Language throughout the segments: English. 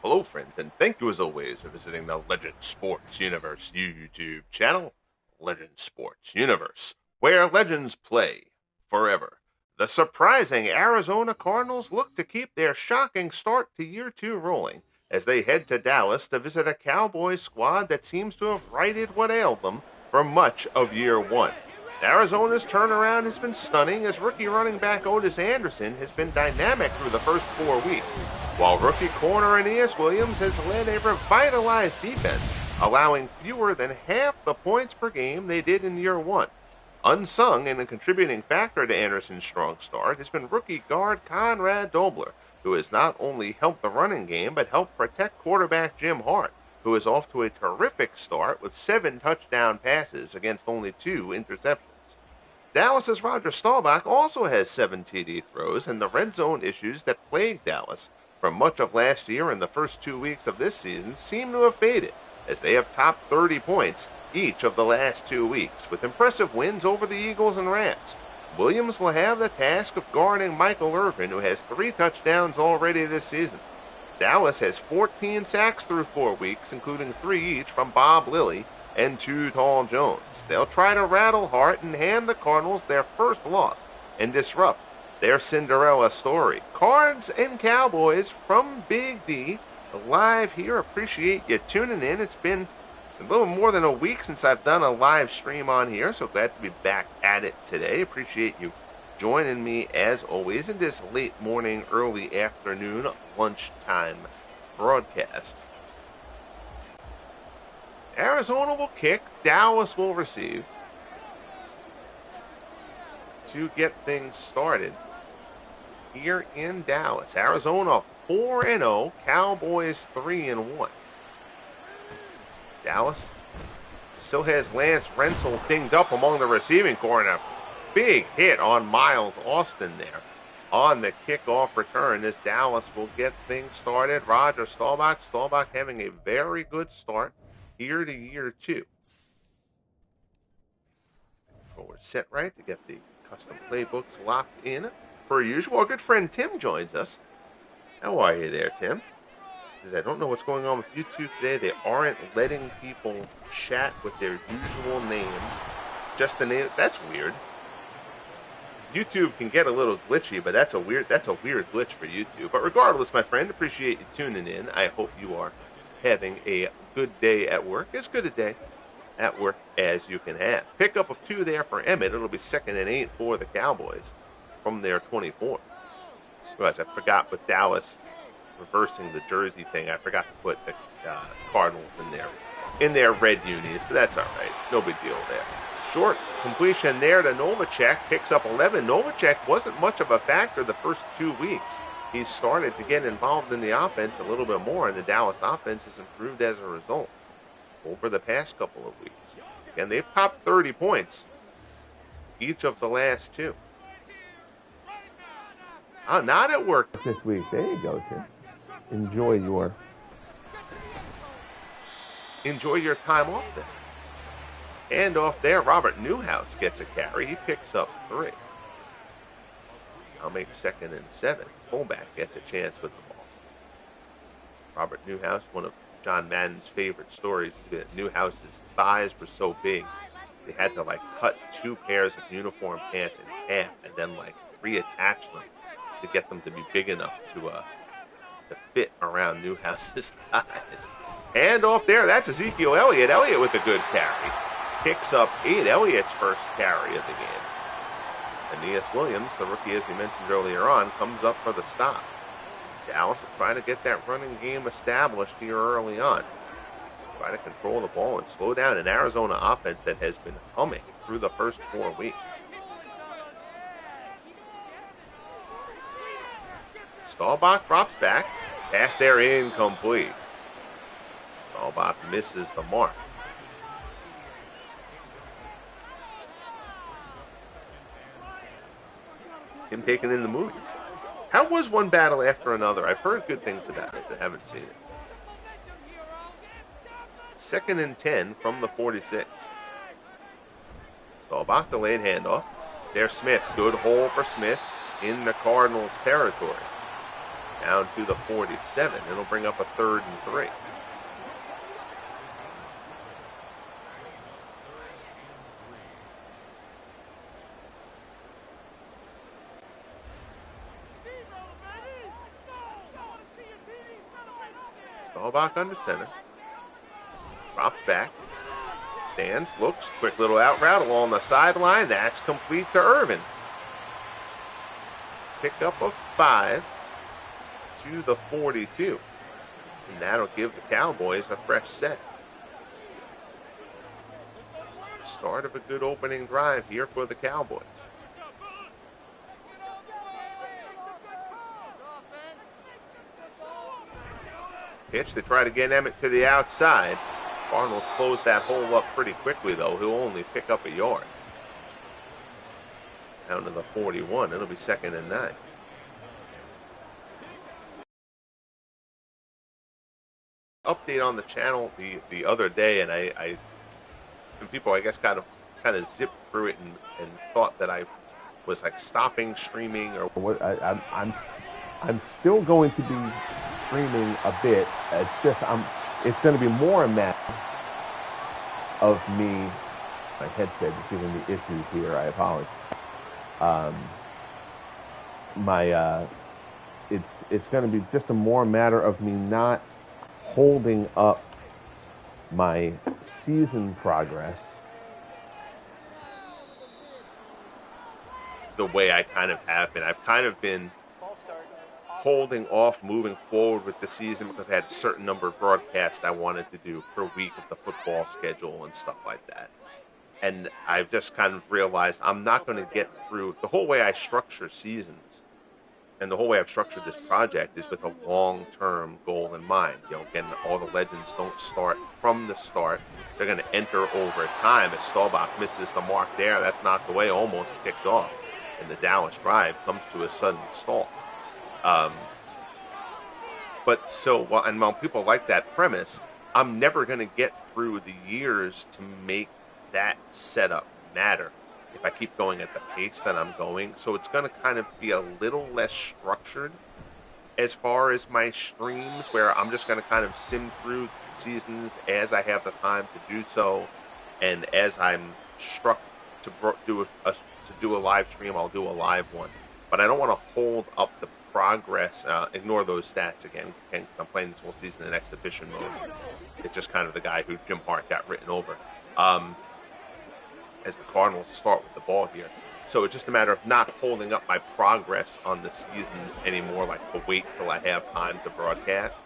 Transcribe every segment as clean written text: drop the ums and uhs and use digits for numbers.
Hello, friends, and thank you as always for visiting the Legend Sports Universe YouTube channel, Legend Sports Universe, where legends play forever. The surprising Arizona Cardinals look to keep their shocking start to year two rolling as they head to Dallas to visit a Cowboys squad that seems to have righted what ailed them for much of year one. Arizona's turnaround has been stunning as rookie running back Ottis Anderson has been dynamic through the first 4 weeks, while rookie corner Aeneas Williams has led a revitalized defense, allowing fewer than half the points per game they did in year one. Unsung and a contributing factor to Anderson's strong start has been rookie guard Conrad Dobler, who has not only helped the running game but helped protect quarterback Jim Hart, who is off to a terrific start with 7 touchdown passes against only 2 interceptions. Dallas's Roger Staubach also has 7 TD throws, and the red zone issues that plagued Dallas for much of last year and the first 2 weeks of this season seem to have faded, as they have topped 30 points each of the last 2 weeks, with impressive wins over the Eagles and Rams. Williams will have the task of guarding Michael Irvin, who has 3 touchdowns already this season. Dallas has 14 sacks through 4 weeks, including 3 each from Bob Lilly and 2 Tall Jones. They'll try to rattle Hart and hand the Cardinals their first loss and disrupt their Cinderella story. Cards and Cowboys from Big D, live here. Appreciate you tuning in. It's been a little more than a week since I've done a live stream on here, so glad to be back at it today. Appreciate you joining me as always in this late morning, early afternoon, lunchtime broadcast. Arizona will kick, Dallas will receive to get things started here in Dallas. Arizona 4-0, Cowboys 3-1. Dallas still has Lance Rensel dinged up among the receiving corps, and a big hit on Miles Austin there on the kickoff return as Dallas will get things started. Roger Staubach having a very good start here to year two. Forward set right to get the custom playbooks locked in. Per usual, our good friend Tim joins us. How are you there, Tim? He says, I don't know what's going on with YouTube today. They aren't letting people chat with their usual names. Just the name. That's weird. YouTube can get a little glitchy, but that's a weird glitch for YouTube. But regardless, my friend, appreciate you tuning in. I hope you are having a good day at work. As good a day at work as you can have. Pickup of 2 there for Emmett. It'll be 2nd and 8 for the Cowboys from their 24. Realize I forgot with Dallas reversing the jersey thing. I forgot to put the Cardinals in their red unis, but that's all right. No big deal there. Short completion there to Novacek, picks up 11. Novacek wasn't much of a factor the first 2 weeks. He started to get involved in the offense a little bit more, and the Dallas offense has improved as a result over the past couple of weeks. And they've topped 30 points each of the last 2. Oh, not at work this week. There you go, Tim. Enjoy your time off there. And off there, Robert Newhouse gets a carry. He picks up 3. I'll make 2nd and 7. Fullback gets a chance with the ball. Robert Newhouse, one of John Madden's favorite stories, Newhouse's thighs were so big, they had to cut 2 pairs of uniform pants in half and then reattach them to get them to be big enough to fit around Newhouse's thighs. And off there, that's Ezekiel Elliott. Elliott with a good carry. Picks up 8. Elliott's first carry of the game. Aeneas Williams, the rookie as we mentioned earlier on, comes up for the stop. Dallas is trying to get that running game established here early on. Try to control the ball and slow down an Arizona offense that has been humming through the first 4 weeks. Staubach drops back. Pass there incomplete. Staubach misses the mark. Him taking in the movies. How was one battle after another? I've heard good things about it, but haven't seen it. 2nd and 10 from the 46. Staubach delayed handoff. There's Smith. Good hole for Smith in the Cardinals' territory. Down to the 47. It'll bring up a 3rd and 3. Staubach under center. Drops back. Stands, looks, quick little out route along the sideline. That's complete to Irvin. Pick up a 5 to the 42. And that'll give the Cowboys a fresh set. Start of a good opening drive here for the Cowboys. Pitch, they try to get Emmett to the outside. Cardinals close that hole up pretty quickly, though. He'll only pick up a yard. Down to the 41. It'll be 2nd and 9. Update on the channel the other day, and some people, I guess, kind of zipped through it and thought that I was like stopping streaming or what. I'm still going to be streaming a bit. It's just it's going to be more a matter of me. My headset is giving me issues here. I apologize. It's going to be just a more matter of me not holding up my season progress the way I kind of have been. I've kind of been holding off moving forward with the season because I had a certain number of broadcasts I wanted to do per week of the football schedule and stuff like that. And I've just kind of realized I'm not going to get through the whole way I structure seasons. And the whole way I've structured this project is with a long-term goal in mind. Again, all the legends don't start from the start. They're going to enter over time. As Staubach misses the mark there, that's not the way, almost kicked off. And the Dallas drive comes to a sudden stall. And while people like that premise, I'm never going to get through the years to make that setup matter if I keep going at the pace that I'm going. So it's going to kind of be a little less structured as far as my streams, where I'm just going to kind of sim through seasons as I have the time to do so, and as I'm struck to do a live stream, I'll do a live one. But I don't want to hold up the progress. Ignore those stats again. I'm playing this whole season in exhibition mode. It's just kind of the guy who Jim Hart got written over. As the Cardinals start with the ball here. So it's just a matter of not holding up my progress on the season anymore, like to wait till I have time to broadcast.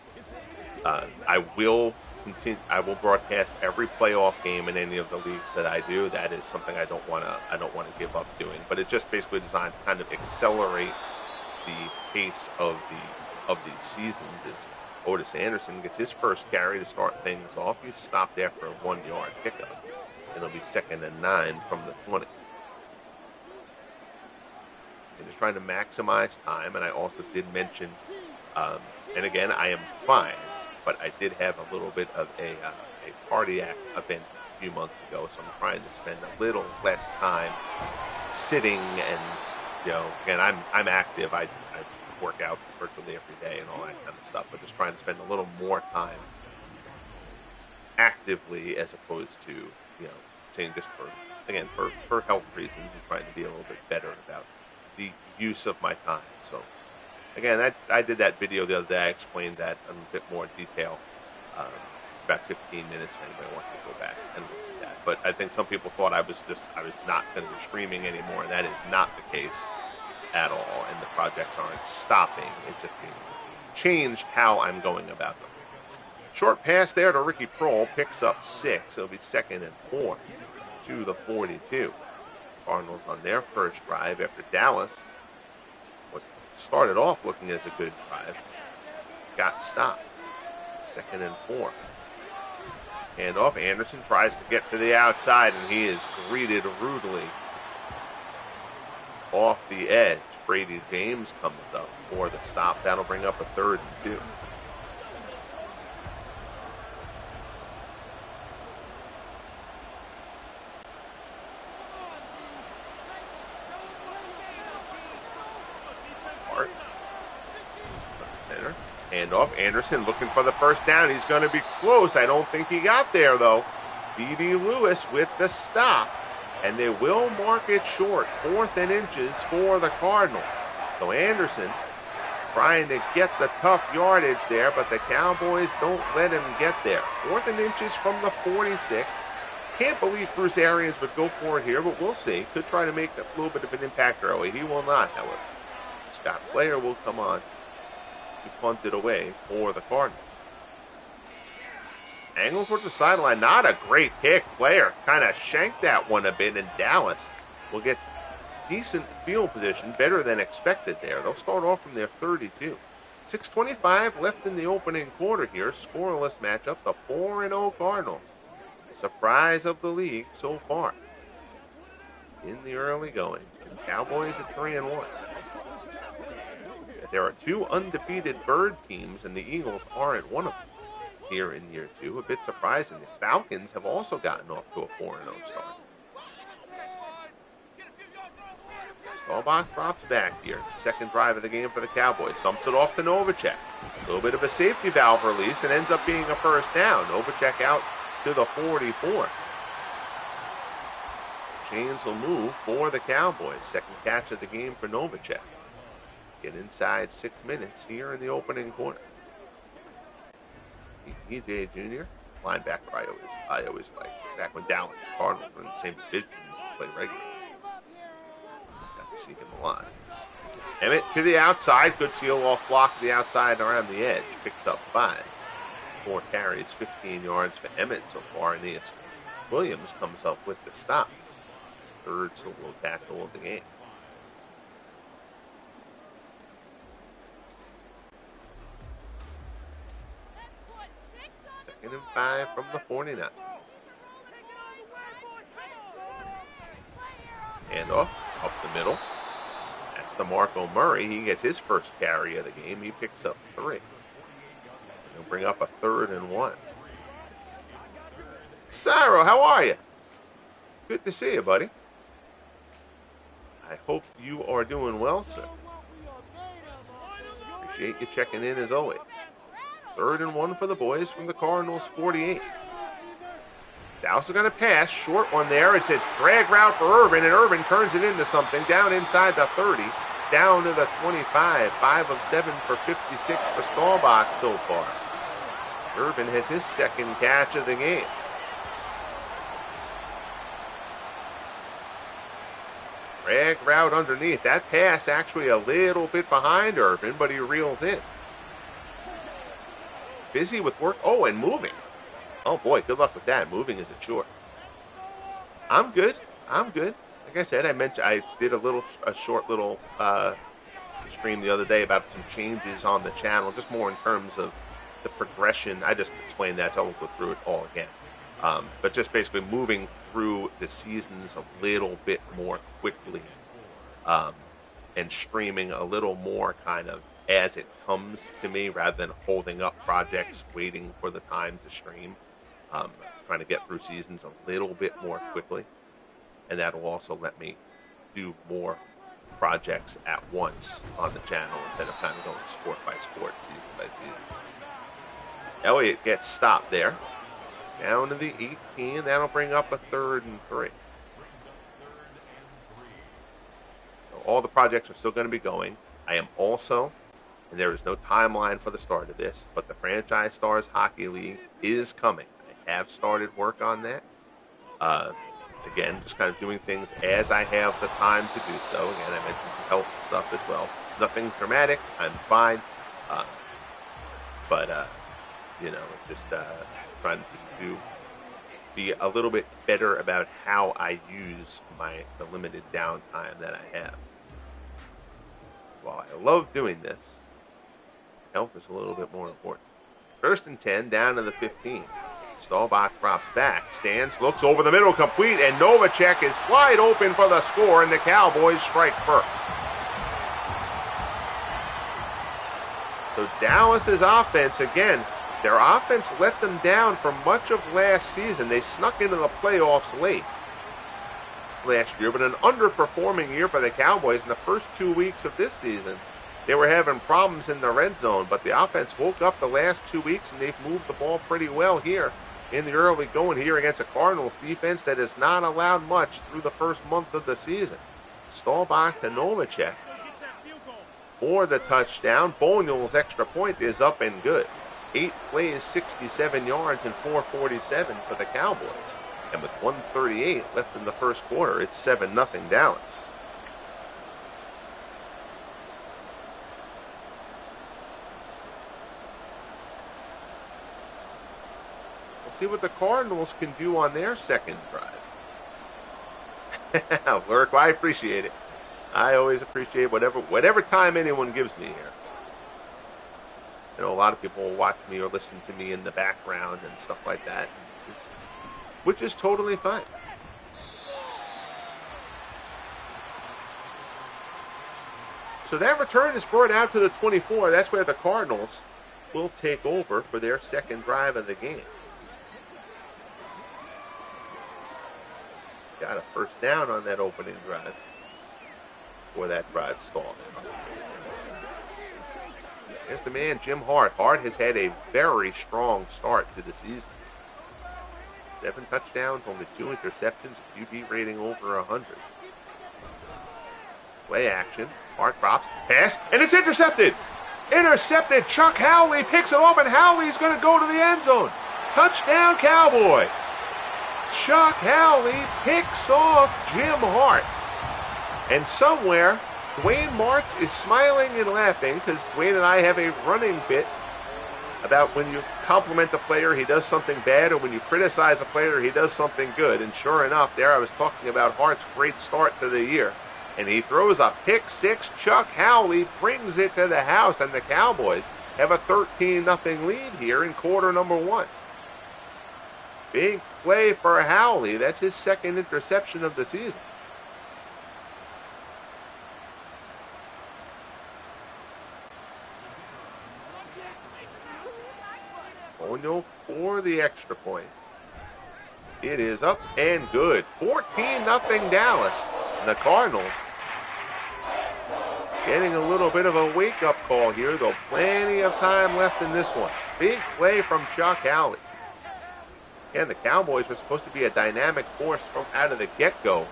I will broadcast every playoff game in any of the leagues that I do. That is something I don't want to give up doing. But it's just basically designed to kind of accelerate the pace of these seasons. As Ottis Anderson gets his first carry to start things off, you stop there for a 1-yard pickup. It'll be 2nd and 9 from the 20. I'm just trying to maximize time, and I also did mention, and again, I am fine, but I did have a little bit of a cardiac event a few months ago, so I'm trying to spend a little less time sitting and, again, I'm active. I work out virtually every day and all that kind of stuff, but just trying to spend a little more time actively as opposed to, saying just for health reasons and trying to be a little bit better about the use of my time. So again, I did that video the other day. I explained that in a bit more detail. It's about 15 minutes if anybody wants to go back and look at that. But I think some people thought I was not going to be streaming anymore, and that is not the case at all. And the projects aren't stopping. It's just being changed how I'm going about them. Short pass there to Ricky Prohl, picks up 6. It'll be 2nd and 4 to the 42. Cardinals on their first drive after Dallas, what started off looking as a good drive, got stopped. 2nd and 4. Hand off. Anderson tries to get to the outside, and he is greeted rudely off the edge. Brady James comes up for the stop. That'll bring up a 3rd and 2. Handoff, Anderson looking for the first down. He's going to be close. I don't think he got there, though. D.D. Lewis with the stop, and they will mark it short. 4th and inches for the Cardinals. So Anderson trying to get the tough yardage there, but the Cowboys don't let him get there. 4th and inches from the 46. Can't believe Bruce Arians would go for it here, but we'll see. Could try to make a little bit of an impact early. He will not, however. Scott Player will come on to punt it away for the Cardinals. Angle towards the sideline. Not a great kick. Player kind of shanked that one a bit, and Dallas will get decent field position, better than expected there. They'll start off from their 32. 6:25 left in the opening quarter here. Scoreless matchup. The 4-0 Cardinals. Surprise of the league so far in the early going. The Cowboys at 3-1. There are 2 undefeated Bird teams, and the Eagles aren't one of them here in year 2. A bit surprising. The Falcons have also gotten off to a 4-0 start. Staubach drops back here. Second drive of the game for the Cowboys. Dumps it off to Novacek. A little bit of a safety valve release, and ends up being a first down. Novacek out to the 44. Chains will move for the Cowboys. Second catch of the game for Novacek. Get inside 6 minutes here in the opening quarter. E.J. Jr., linebacker I always liked. Back when Dallas and Cardinals were in the same division, play regularly. Got to see him a lot. Emmett to the outside. Good seal-off block to the outside and around the edge. Picks up 5. 4 carries, 15 yards for Emmett so far. Aeneas Williams comes up with the stop. His 3rd solo tackle of the game. 2nd and 5 from the 49. Handoff up the middle. That's DeMarco Murray. He gets his first carry of the game. He picks up 3. He'll bring up a 3rd and 1. Cyril, how are you? Good to see you, buddy. I hope you are doing well, sir. Appreciate you checking in as always. 3rd and 1 for the boys from the Cardinals 48. Dallas is going to pass. Short one there. It's a drag route for Irvin, and Irvin turns it into something. Down inside the 30. Down to the 25. 5 of 7 for 56 for Staubach so far. Irvin has his 2nd catch of the game. Drag route underneath. That pass actually a little bit behind Irvin, but he reels in. Busy with work. Oh, and moving. Oh, boy, good luck with that. Moving is a chore. I'm good. Like I said, I did a short little stream the other day about some changes on the channel, just more in terms of the progression. I just explained that, so I won't go through it all again. But just basically moving through the seasons a little bit more quickly, and streaming a little more kind of as it comes to me rather than holding up projects, waiting for the time to stream. Trying to get through seasons a little bit more quickly. And that'll also let me do more projects at once on the channel instead of kind of going sport by sport, season by season. Elliott gets stopped there. Down to the 18. That'll bring up a 3rd and 3. So all the projects are still going to be going. I am also, and there is no timeline for the start of this, but the Franchise Stars Hockey League is coming. I have started work on that. Again, just kind of doing things as I have the time to do so. Again, I mentioned some health stuff as well. Nothing dramatic. I'm fine. But it's just trying to be a little bit better about how I use the limited downtime that I have. While I love doing this, health is a little bit more important. 1st and 10, down to the 15. Staubach drops back, stands, looks over the middle, complete, and Novacek is wide open for the score, and the Cowboys strike first. So Dallas's offense, again, their offense let them down for much of last season. They snuck into the playoffs late last year, but an underperforming year for the Cowboys in the first 2 weeks of this season. they were having problems in the red zone, but the offense woke up the last 2 weeks, and they've moved the ball pretty well here in the early going here against a Cardinals defense that has not allowed much through the first month of the season. Staubach to Novacek for the touchdown. Bonial's extra point is up and good. 8 plays, 67 yards, and 447 for the Cowboys. And with 1:38 left in the first quarter, it's 7-0 Dallas. See what the Cardinals can do on their second drive. Lurk, I appreciate it. I always appreciate whatever time anyone gives me here. I know a lot of people will watch me or listen to me in the background and stuff like that, which is totally fine. So that return is brought out to the 24. That's where the Cardinals will take over for their second drive of the game. Got a first down on that opening drive before that drive stalled. There's the man, Jim Hart. Hart has had a very strong start to the season. 7 touchdowns, only 2 interceptions, QB rating over 100. Play action. Hart drops, pass, and it's intercepted. Intercepted. Chuck Howley picks it off, and Howley's going to go to the end zone. Touchdown, Cowboys. Chuck Howley picks off Jim Hart. And somewhere, Dwayne Martz is smiling and laughing because Dwayne and I have a running bit about when you compliment a player, he does something bad, or when you criticize a player, he does something good. And sure enough, there I was talking about Hart's great start to the year. And he throws a pick six. Chuck Howley brings it to the house, and the Cowboys have a 13-0 lead here in quarter number 1. Big play for Howley. That's his second interception of the season. O'Neal for the extra point. It is up and good. 14-0 Dallas. And the Cardinals getting a little bit of a wake-up call here, though plenty of time left in this one. Big play from Chuck Howley. And the Cowboys were supposed to be a dynamic force from out of the get-go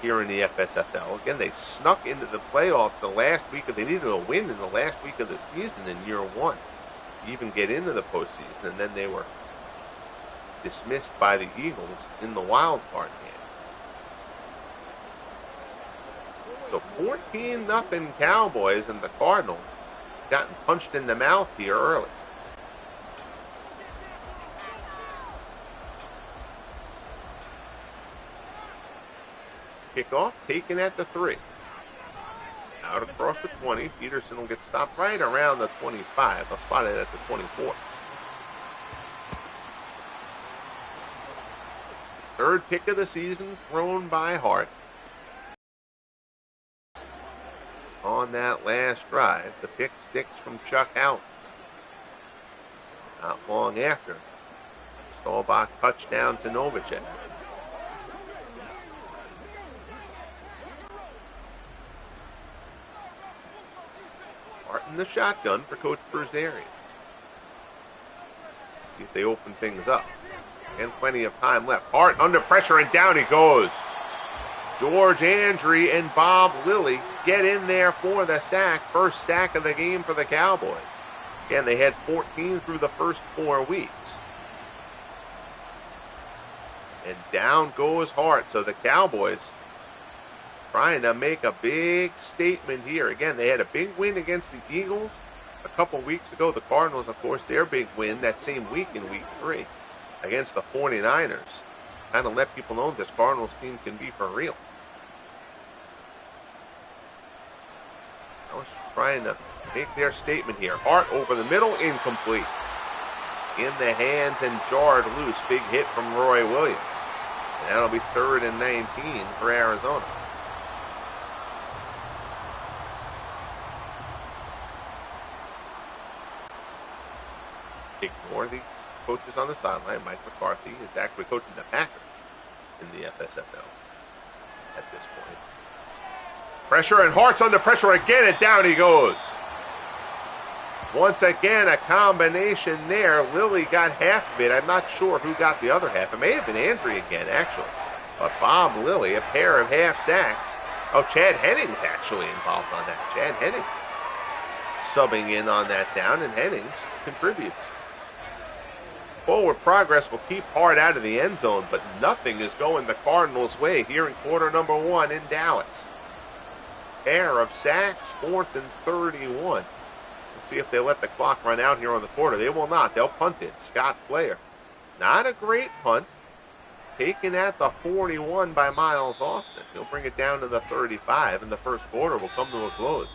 here in the FSFL. Again, they snuck into the playoffs the last week. They needed a win in the last week of the season in year 1 to even get into the postseason. And then they were dismissed by the Eagles in the wild card game. So 14-0 Cowboys, and the Cardinals gotten punched in the mouth here early. Kickoff taken at the 3. Out across the 20. Peterson will get stopped right around the 25. They'll spot it at the 24. Third pick of the season thrown by Hart. On that last drive, the pick six from Chuck Howley. Not long after, Staubach touchdown to Novacek. Hart in the shotgun for Coach Bruzzarian. See if they open things up. And plenty of time left. Hart under pressure, and down he goes. George Andre and Bob Lilly get in there for the sack. First sack of the game for the Cowboys. Again, they had 14 through the first 4 weeks. And down goes Hart. So the Cowboys trying to make a big statement here. Again, they had a big win against the Eagles a couple weeks ago. The Cardinals, of course, their big win that same week in week 3 against the 49ers. Kind of let people know this Cardinals team can be for real. I was trying to make their statement here. Hart over the middle, incomplete. In the hands and jarred loose. Big hit from Roy Williams. And that'll be 3rd and 19 for Arizona. Ignore the coaches on the sideline. Mike McCarthy is actually coaching the Packers in the FSFL at this point. Pressure, and Hart's under pressure again, and down he goes. Once again, a combination there. Lilly got half of it. I'm not sure who got the other half. It may have been Andrew again, actually. But Bob Lilly, a pair of half sacks. Oh, Chad Hennings actually involved on that. Chad Hennings subbing in on that down, and Hennings contributes. Forward progress will keep Hart out of the end zone, but nothing is going the Cardinals' way here in quarter number 1 in Dallas. Pair of sacks, 4th and 31. Let's see if they let the clock run out here on the quarter. They will not. They'll punt it. Scott Player. Not a great punt. Taken at the 41 by Miles Austin. He'll bring it down to the 35, and the first quarter will come to a close.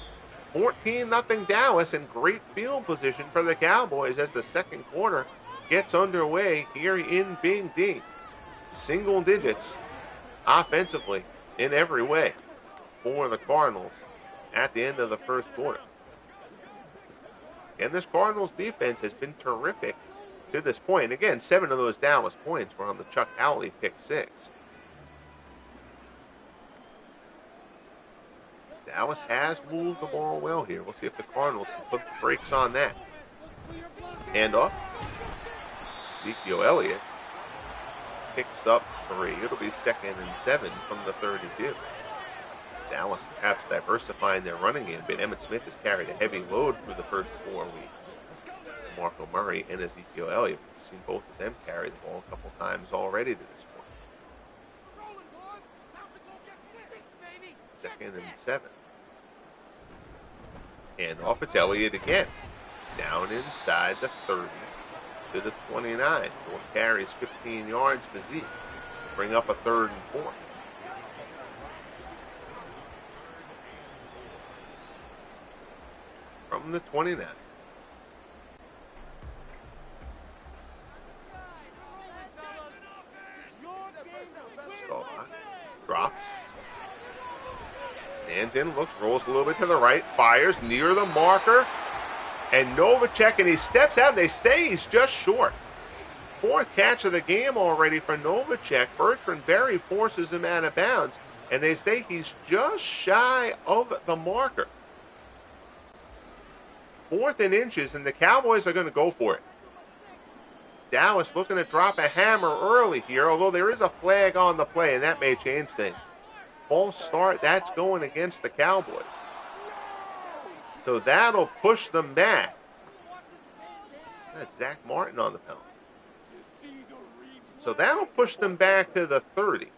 14-0 Dallas, and great field position for the Cowboys as the second quarter gets underway here in Bing Ding. Single digits offensively in every way for the Cardinals at the end of the first quarter. And this Cardinals defense has been terrific to this point. Again, 7 of those Dallas points were on the Chuck Howley pick 6. Dallas has moved the ball well here. We'll see if the Cardinals can put the brakes on that. Handoff. Ezekiel Elliott picks up 3. It'll be 2nd and 7 from the 32. Dallas perhaps diversifying their running game, but Emmitt Smith has carried a heavy load through the first 4 weeks. Marco Murray and Ezekiel Elliott, we've seen both of them carry the ball a couple times already to this point. 2nd and 7. And off it's Elliott again. Down inside the 30 to the 29. 4 carries, 15 yards to Zeke. Bring up a 3rd and 4. From the 29. Staubach drops. Stands in, looks, rolls a little bit to the right, fires near the marker. And Novacek, and he steps out. They say he's just short. 4th catch of the game already for Novacek. Bertrand Berry forces him out of bounds. And they say he's just shy of the marker. 4th and inches, and the Cowboys are going to go for it. Dallas looking to drop a hammer early here, although there is a flag on the play, and that may change things. False start, that's going against the Cowboys. So that'll push them back. That's Zach Martin on the penalty. So that'll push them back to the 30.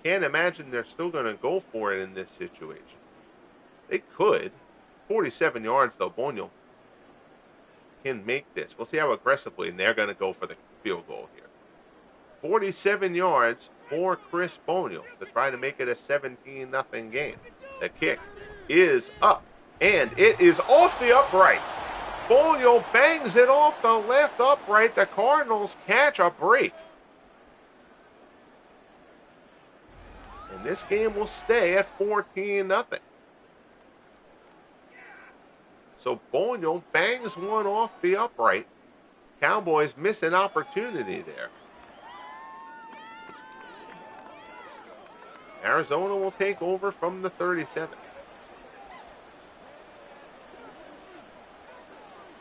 Can't imagine they're still going to go for it in this situation. They could. 47 yards, though. Boniel can make this. We'll see how aggressively, and they're going to go for the field goal here. 47 yards for Chris Boniel to try to make it a 17-0 game. The kick is up, and it is off the upright. Boniel bangs it off the left upright. The Cardinals catch a break. And this game will stay at 14-0. So Boniel bangs one off the upright. Cowboys miss an opportunity there. Arizona will take over from the 37.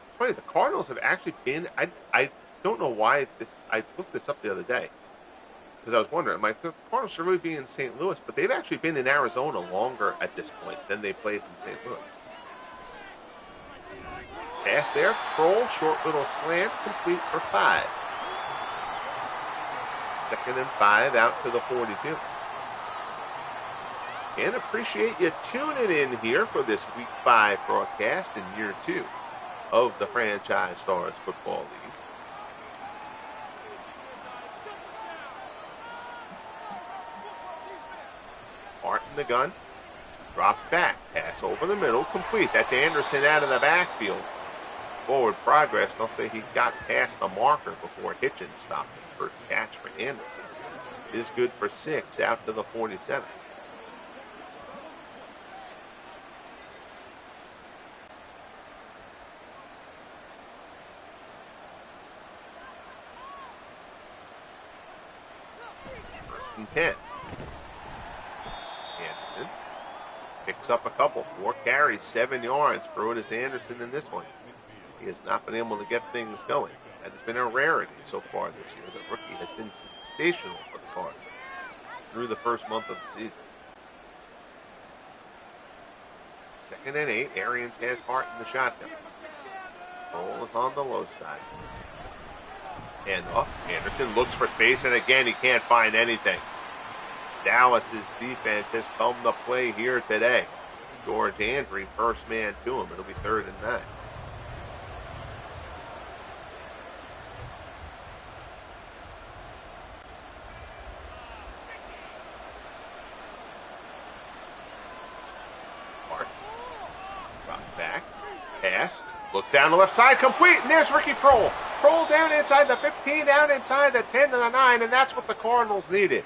It's funny, the Cardinals have actually been, I don't know why this, I looked this up the other day. Because I was wondering, the Cardinals should really be in St. Louis, but they've actually been in Arizona longer at this point than they played in St. Louis. Pass there, Kroll, short little slant, complete for 5. 2nd and 5 out to the 42. And appreciate you tuning in here for this Week 5 broadcast in Year 2 of the Franchise Stars Football League. Hart in the gun, drops back, pass over the middle, complete. That's Anderson out of the backfield. Forward progress. They'll say he got past the marker before Hitchens stopped him. First catch for Anderson is good for 6 out to the 47. First and 10. Anderson Picks up a couple. 4 carries, 7 yards for Ottis Anderson in this one. He has not been able to get things going. That has been a rarity so far this year. The rookie has been sensational for the Cardinals through the first month of the season. 2nd and 8. Arians has Hart in the shotgun. Ball is on the low side. And up. Anderson looks for space, and again, he can't find anything. Dallas's defense has come to play here today. George Andre, first man to him. It'll be 3rd and 9. Hart. Drop back. Pass. Looks down the left side. Complete. And there's Ricky Prohl. Prohl down inside the 15, down inside the 10 to the 9, and that's what the Cardinals needed.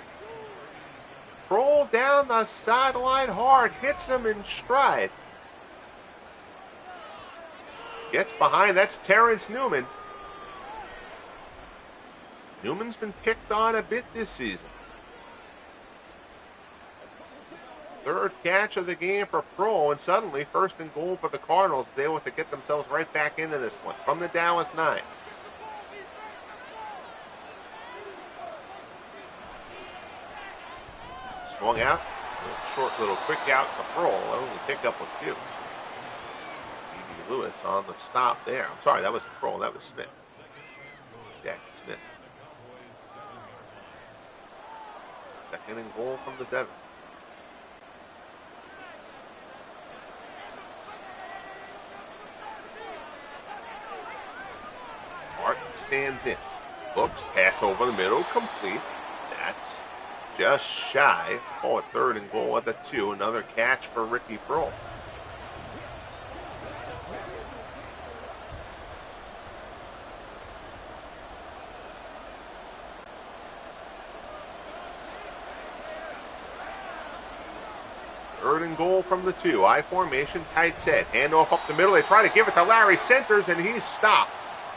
Prohl down the sideline hard, hits him in stride. Gets behind, that's Terrence Newman. Newman's been picked on a bit this season. 3rd catch of the game for Prohl, and suddenly 1st and goal for the Cardinals. They able to get themselves right back into this one from the Dallas 9. Swung out, short little quick out to Prohl. Only pick up a few. E.B. Lewis on the stop there. I'm sorry, that wasn't Prohl, that was Smith. Jack Smith. 2nd and goal from the 7. Hart stands in. Looks, pass over the middle, complete. That's just shy. Call it 3rd and goal at the 2. Another catch for Ricky Prohl. Third and goal from the 2. I formation, tight set. Handoff up the middle. They try to give it to Larry Centers, and he's stopped.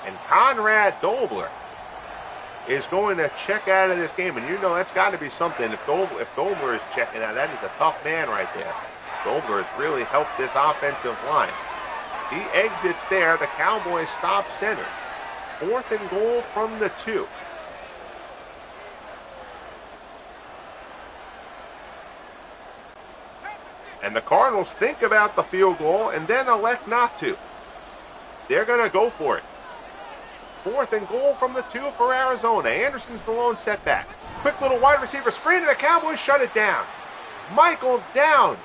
And Conrad Dobler is going to check out of this game. And you know that's got to be something. If Dobler is checking out, that is a tough man right there. Dobler has really helped this offensive line. He exits there. The Cowboys stop Centers. 4th and goal from the 2. And the Cardinals think about the field goal and then elect not to. They're going to go for it. 4th and goal from the 2 for Arizona. Anderson's the lone setback. Quick little wide receiver screen, and the Cowboys shut it down. Michael Downs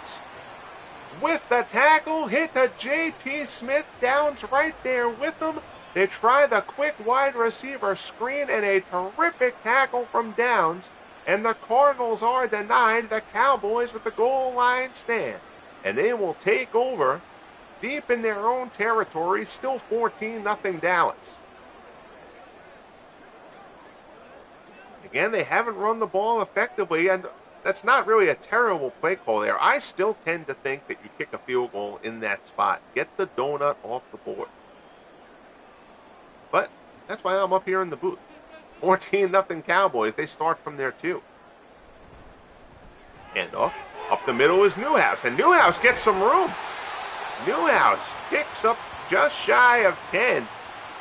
with the tackle, hit the J.T. Smith. Downs right there with them. They try the quick wide receiver screen, and a terrific tackle from Downs. And the Cardinals are denied. The Cowboys with the goal line stand. And they will take over deep in their own territory. Still 14-0 Dallas. Again, they haven't run the ball effectively, and that's not really a terrible play call there. I still tend to think that you kick a field goal in that spot. Get the donut off the board. But that's why I'm up here in the booth. 14-0 Cowboys. They start from there too. Handoff. Up the middle is Newhouse, and Newhouse gets some room. Newhouse picks up just shy of 10.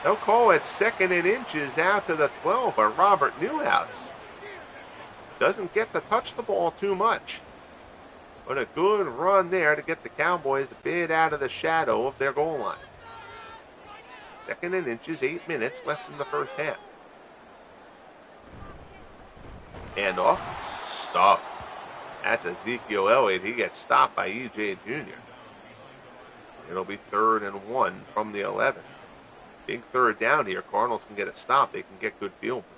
They'll call it 2nd and inches out to the 12 for Robert Newhouse. Doesn't get to touch the ball too much. But a good run there to get the Cowboys a bit out of the shadow of their goal line. 2nd and inches, 8 minutes left in the first half. Handoff, stuffed. That's Ezekiel Elliott. He gets stopped by E.J. Jr. It'll be 3rd and 1 from the 11. Big 3rd down here. Cardinals can get a stop. They can get good field position.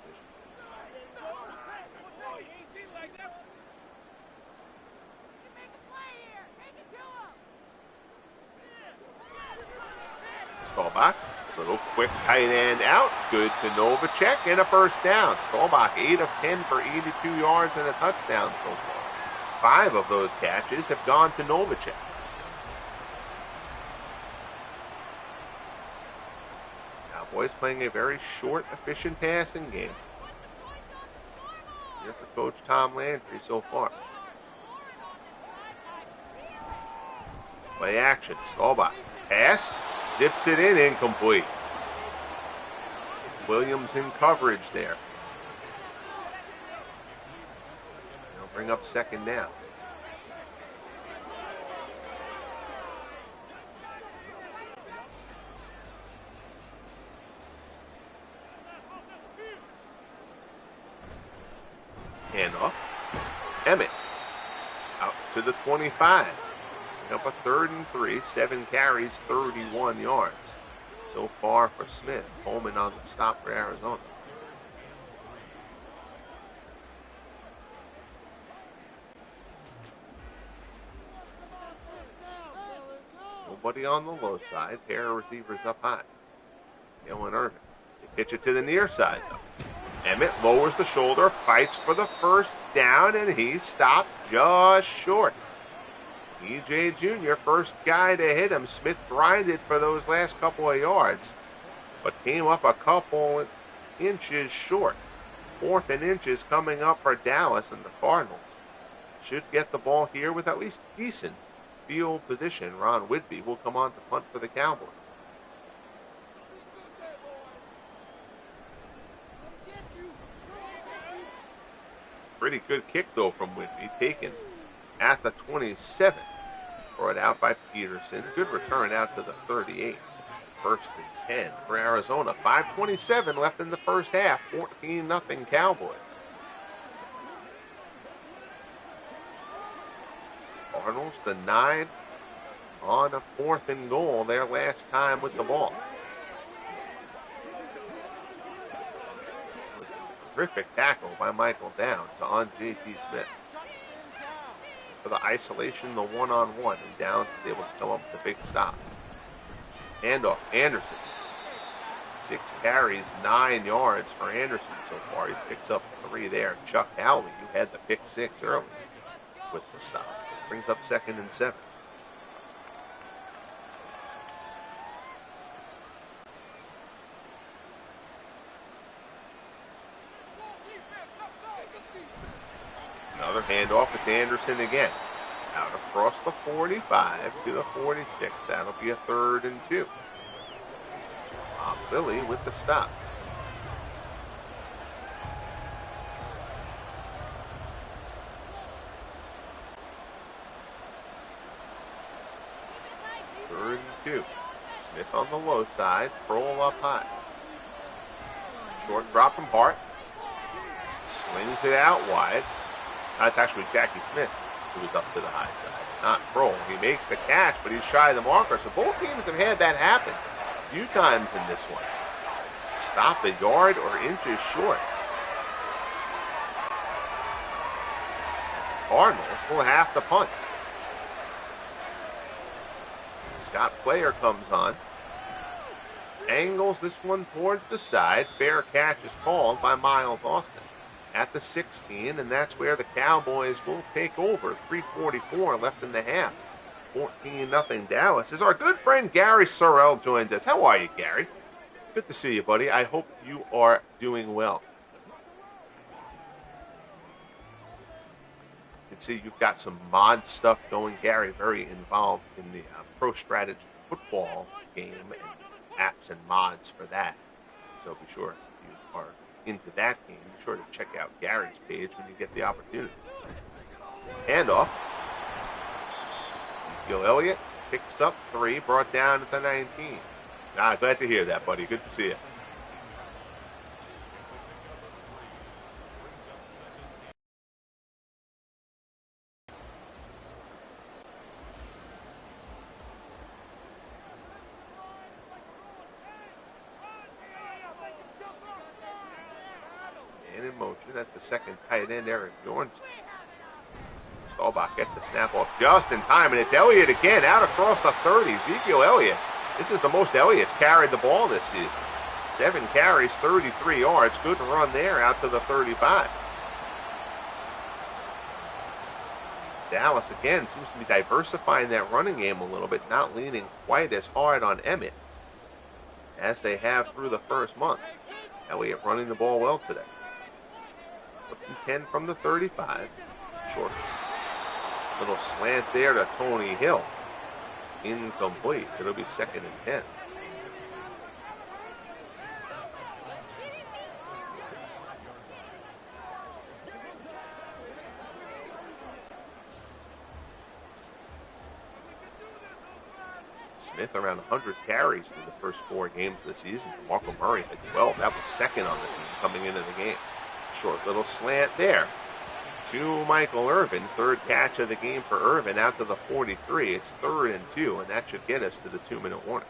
Staubach, a little quick tight end out. Good to Novacek, and a first down. Staubach, 8 of 10 for 82 yards and a touchdown so far. 5 of those catches have gone to Novacek. Cowboys playing a very short, efficient passing game. Here for Coach Tom Landry so far. Play action. Staubach. Pass. Zips it in. Incomplete. Williams in coverage there. They'll bring up second down. Handoff. Emmett out to the 25. Up a 3rd and 3, 7 carries, 31 yards. So far for Smith. Coleman on the stop for Arizona. Nobody on the low side. Pair of receivers up high. Michael Irvin. They pitch it to the near side, though. Emmett lowers the shoulder, fights for the first down, and he stopped just short. E.J. Jr., first guy to hit him. Smith grinded for those last couple of yards, but came up a couple inches short. 4th and inches coming up for Dallas, and the Cardinals should get the ball here with at least decent field position. Ron Whitby will come on to punt for the Cowboys. Pretty good kick, though, from Whitby, taken at the 27. Brought out by Peterson. Good return out to the 38. 1st and 10 for Arizona. 5:27 left in the first half. 14-0 Cowboys. Cardinals denied on a 4th and goal their last time with the ball. Terrific tackle by Michael Downs on J.T. Smith. For the isolation, the one-on-one, and Downs is able to come up with a big stop. Handoff, Anderson. 6 carries, 9 yards for Anderson so far. He picks up 3 there. Chuck Howley, who had the pick 6 early with the stop. Brings up 2nd and 7. Another handoff. It's Anderson again. Out across the 45 to the 46. That'll be a 3rd and 2. Lilly with the stop. Third and 2. Smith on the low side. Kroll up high. Short drop from Hart. Slings it out wide. That's actually Jackie Smith who was up to the high side, not Kroll. He makes the catch, but he's shy of the marker. So both teams have had that happen a few times in this one. Stop a yard or inches short. Cardinals will have to punt. Scott Player comes on. Angles this one towards the side. Fair catch is called by Miles Austin at the 16, and that's where the Cowboys will take over. 3:44 left in the half. 14-0 Dallas. As our good friend Gary Sorrell joins us. How are you, Gary? Good to see you, buddy. I hope you are doing well. You can see you've got some mod stuff going. Gary, very involved in the Pro Strategy football game and apps and mods for that. So be sure if you are into that game, be sure to check out Gary's page when you get the opportunity. Handoff. Ezekiel Elliott picks up 3, brought down at the 19. Glad to hear that, buddy. Good to see you. And in motion at the second tight end, Eric Dornson. Staubach gets the snap off just in time, and it's Elliott again out across the 30. Ezekiel Elliott. This is the most Elliott's carried the ball this season. 7 carries, 33 yards. Good run there out to the 35. Dallas, again, seems to be diversifying that running game a little bit, not leaning quite as hard on Emmett as they have through the first month. Elliott running the ball well today. 10 from the 35. Short. Little slant there to Tony Hill. incomplete. It'll be 2nd and 10. Smith around 100 carries through the first 4 games of the season. Marco Murray had 12. That was 2nd on the team coming into the game. Short little slant there to Michael Irvin. 3rd catch of the game for Irvin out to the 43. It's 3rd and 2, and that should get us to the 2-minute warning.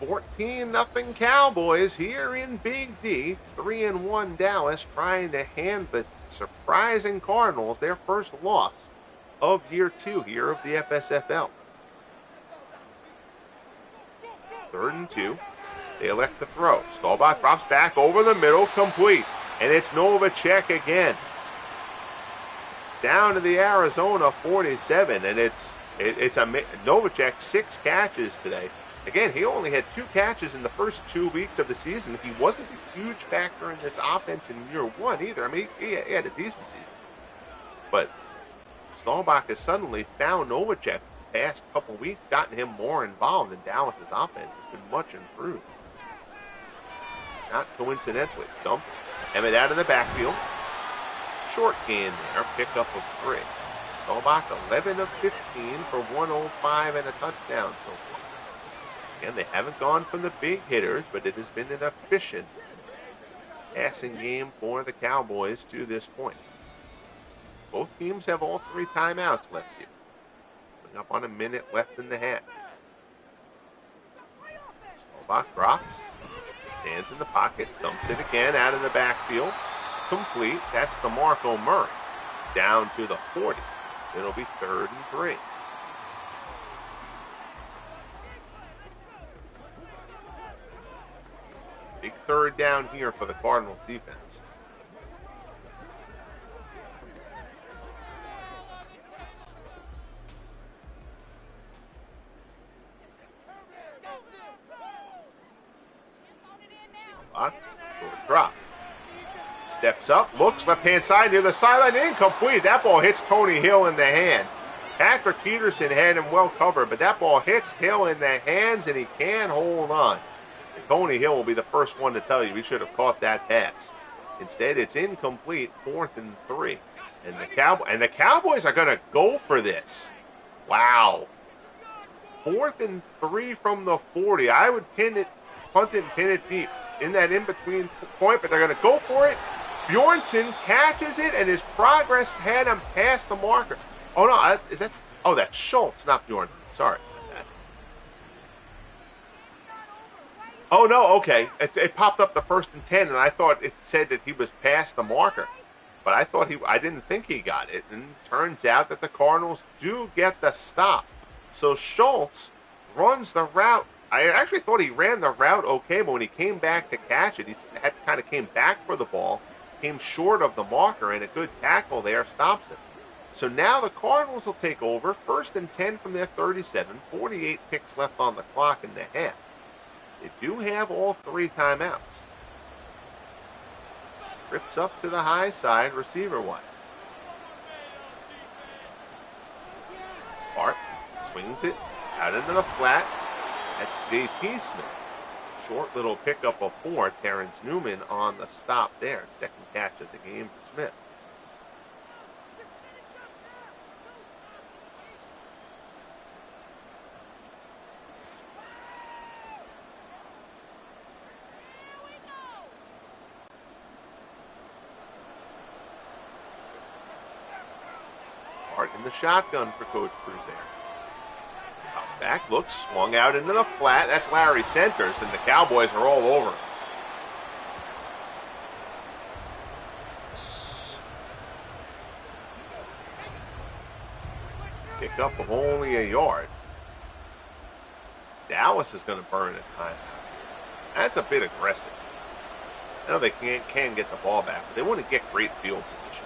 14-0 Cowboys here in Big D. 3-1 Dallas trying to hand the surprising Cardinals their first loss of year 2 here of the FSFL. 3rd and 2. They elect to throw. Staubach drops back over the middle, complete. And it's Novacek again. Down to the Arizona 47, and it's Novacek 6 catches today. Again, he only had 2 catches in the first 2 weeks of the season. He wasn't a huge factor in this offense in year 1 either. I mean, he had a decent season. But Staubach has suddenly found Novacek the past couple weeks, gotten him more involved, and Dallas' offense has been much improved. Not coincidentally. Dump. Emmett out of the backfield. Short gain there. Pickup of 3. Staubach 11 of 15 for 105 and a touchdown so far. Again, they haven't gone from the big hitters, but it has been an efficient passing game for the Cowboys to this point. Both teams have all 3 timeouts left here. Coming up on a minute left in the half. Staubach drops. Stands in the pocket. Dumps it again out of the backfield. Complete. That's DeMarco Murray. Down to the 40. It'll be 3rd and 3. Big 3rd down here for the Cardinals defense. Short drop. Steps up, looks left-hand side near the sideline, incomplete. That ball hits Tony Hill in the hands. Patrick Peterson had him well covered, but that ball hits Hill in the hands, and he can't hold on. And Tony Hill will be the first one to tell you he should have caught that pass. Instead, it's incomplete, 4th and 3. And the Cowboys are going to go for this. Wow. 4th and 3 from the 40. I would punt it and pin it deep in that in-between point, but they're going to go for it. Bjornsson catches it, and his progress had him past the marker. Oh, no, that's Schultz, not Bjornsson. Sorry about that. Oh, no, okay. It popped up the 1st and 10, and I thought it said that he was past the marker. But I didn't think he got it, and it turns out that the Cardinals do get the stop. So Schultz runs the route. I actually thought he ran the route okay, but when he came back to catch it, he kind of came back for the ball, came short of the marker, and a good tackle there stops him. So now the Cardinals will take over, 1st and 10 from their 37, 48 ticks left on the clock in the half. They do have all 3 timeouts. Trips up to the high side, receiver-wise. Hart swings it out into the flat. That's J.T. Smith. Short little pickup of 4. Terrence Newman on the stop there. 2nd catch of the game for Smith. Hart in the shotgun for Coach Cruz there. Back, looks, swung out into the flat. That's Larry Centers, and the Cowboys are all over him. Pick up of only a yard. Dallas is going to burn a timeout. That's a bit aggressive. I know they can get the ball back, but they want to get great field position.